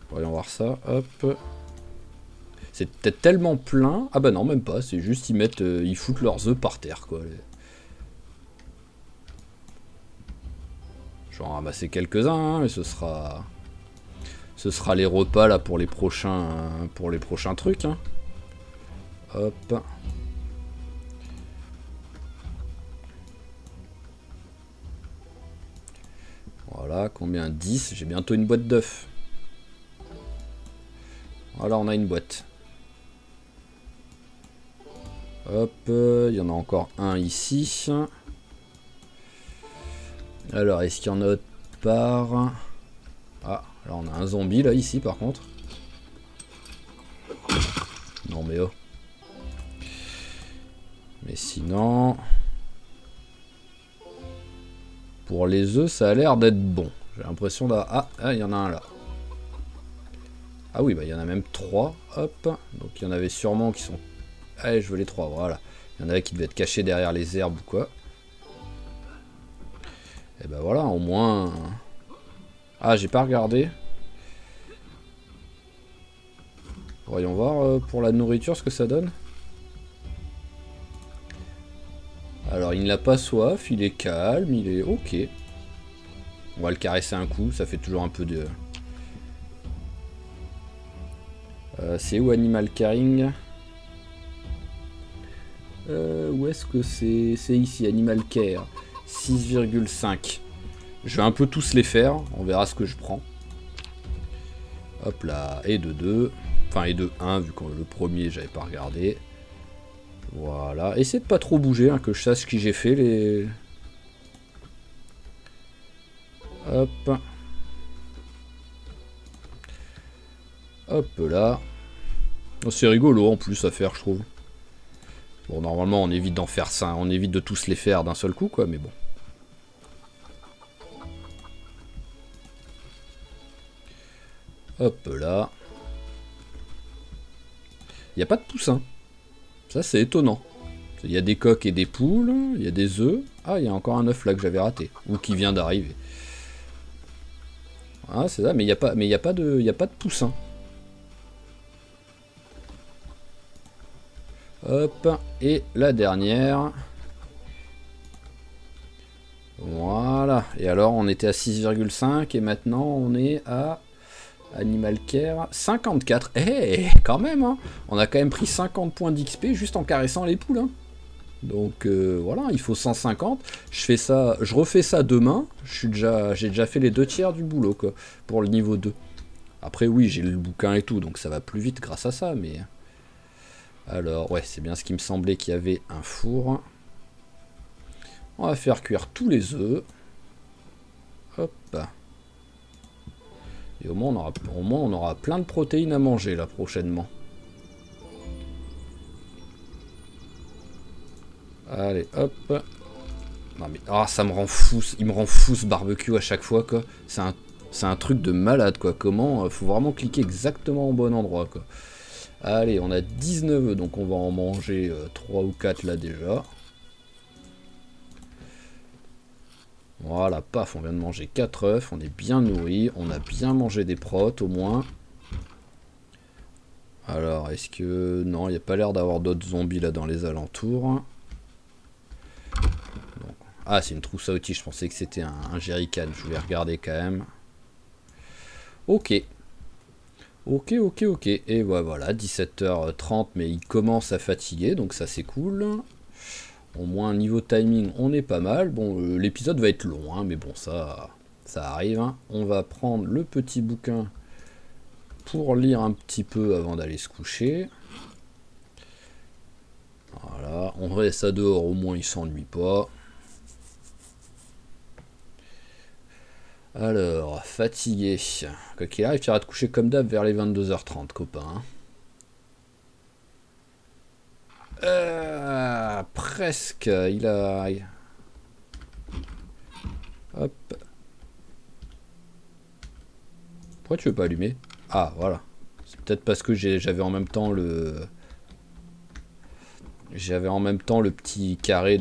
Voyons voir ça. Hop. C'est peut-être tellement plein. Ah bah non, même pas. C'est juste ils foutent leurs œufs par terre, quoi. Je vais en ramasser quelques-uns, hein, mais ce sera les repas là pour les prochains trucs. Hein. Hop. Voilà, combien? 10. J'ai bientôt une boîte d'œufs. Voilà, on a une boîte. Hop, il y en a encore un ici. Alors, est-ce qu'il y en a autre part? Ah, là on a un zombie là, ici par contre. Non mais oh. Mais sinon... Pour les œufs, ça a l'air d'être bon. J'ai l'impression d'avoir... Ah, il y en a un là. Ah oui, bah il y en a même 3. Hop. Donc il y en avait sûrement qui sont... Allez, je veux les 3, voilà. Il y en avait qui devaient être cachés derrière les herbes ou quoi. Et bah voilà, au moins... Ah, j'ai pas regardé. Voyons voir pour la nourriture ce que ça donne. Alors, il n'a pas soif, il est calme, il est ok. On va le caresser un coup, ça fait toujours un peu de... c'est où Animal Caring? Où est-ce que c'est? C'est ici, Animal Care. 6,5. Je vais un peu tous les faire, on verra ce que je prends. Hop là, et de 2. Enfin, et de 1, vu que le premier, j'avais pas regardé. Voilà, essayez de pas trop bouger, hein, que je sache qui j'ai fait les... Hop. Hop là. Oh, c'est rigolo en plus à faire, je trouve. Bon, normalement, on évite d'en faire ça, on évite de tous les faire d'un seul coup, quoi, mais bon. Hop là. Il n'y a pas de poussins. Ça, c'est étonnant. Il y a des coqs et des poules, il y a des œufs. Ah, il y a encore un œuf là que j'avais raté, ou qui vient d'arriver. Ah, c'est ça, mais il n'y a pas de poussins. Hop, et la dernière. Voilà. Et alors, on était à 6,5 et maintenant on est à Animal Care 54. Eh, hey, quand même, hein. On a quand même pris 50 points d'XP juste en caressant les poules. Hein. Donc voilà, il faut 150. Je refais ça demain. J'ai déjà fait les 2/3 du boulot quoi, pour le niveau 2. Après oui, j'ai le bouquin et tout, donc ça va plus vite grâce à ça, mais... Alors, ouais, c'est bien ce qui me semblait qu'il y avait un four. On va faire cuire tous les œufs. Hop. Et au moins on aura plein de protéines à manger là prochainement. Allez, hop. Non mais, ah, ça me rend fou. Il me rend fou ce barbecue à chaque fois, quoi. C'est un truc de malade, quoi. Comment faut vraiment cliquer exactement au bon endroit, quoi. Allez, on a 19 œufs, donc on va en manger 3 ou 4 là déjà. Voilà, paf, on vient de manger 4 œufs, on est bien nourri, on a bien mangé des protes au moins. Alors, est-ce que... Non, il n'y a pas l'air d'avoir d'autres zombies là dans les alentours. Donc... Ah, c'est une trousse à outils, je pensais que c'était un jerrycan, je voulais regarder quand même. Ok. Ok. Et voilà, 17h30, mais il commence à fatiguer, donc ça c'est cool. Au moins, niveau timing, on est pas mal. Bon, l'épisode va être long, hein, mais bon, ça arrive. Hein. On va prendre le petit bouquin pour lire un petit peu avant d'aller se coucher. Voilà, on reste ça dehors, au moins il s'ennuie pas. Alors, fatigué. Quoi qu'il arrive, tu iras te coucher comme d'hab vers les 22h30, copain. Presque, il a... Hop. Pourquoi tu veux pas allumer? Ah, voilà. C'est peut-être parce que j'avais en même temps le... J'avais en même temps le petit carré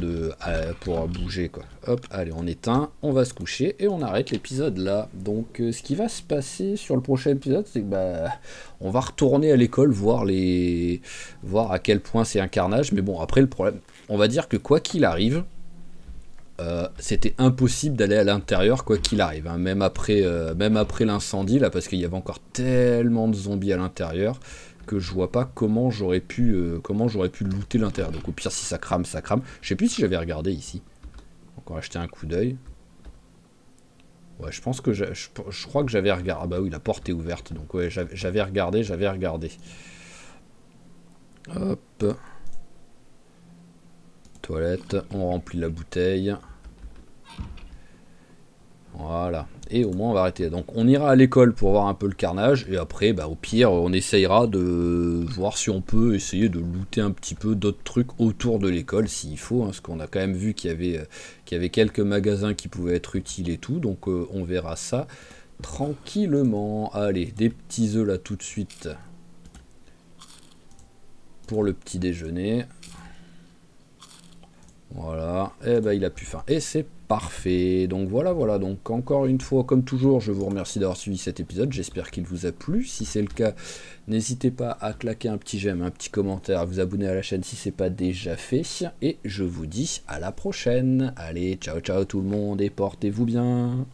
pour bouger, quoi. Hop, allez, on éteint, on va se coucher et on arrête l'épisode là. Donc, ce qui va se passer sur le prochain épisode, c'est que on va retourner à l'école, voir à quel point c'est un carnage. Mais bon, après, le problème, on va dire que quoi qu'il arrive, c'était impossible d'aller à l'intérieur, quoi qu'il arrive. Hein. Même après l'incendie, là, parce qu'il y avait encore tellement de zombies à l'intérieur que je vois pas comment j'aurais pu looter l'intérieur. Donc au pire, si ça crame, ça crame. Je sais plus si j'avais regardé ici. Encore acheter un coup d'œil. Ouais, je pense que je crois que j'avais regardé. Ah bah oui, la porte est ouverte. Donc ouais, j'avais regardé. Hop. Toilette, on remplit la bouteille. Voilà, et au moins on va arrêter. Donc on ira à l'école pour voir un peu le carnage, et après, au pire, on essayera de voir si on peut essayer de looter un petit peu d'autres trucs autour de l'école, s'il faut, hein, parce qu'on a quand même vu qu'il y avait quelques magasins qui pouvaient être utiles et tout, donc on verra ça tranquillement. Allez, des petits œufs là tout de suite pour le petit déjeuner. Voilà, et il a plus faim. Et c'est parfait. Donc voilà. Donc encore une fois, comme toujours, je vous remercie d'avoir suivi cet épisode. J'espère qu'il vous a plu. Si c'est le cas, n'hésitez pas à claquer un petit j'aime, un petit commentaire, à vous abonner à la chaîne si c'est pas déjà fait. Et je vous dis à la prochaine. Allez, ciao tout le monde et portez-vous bien.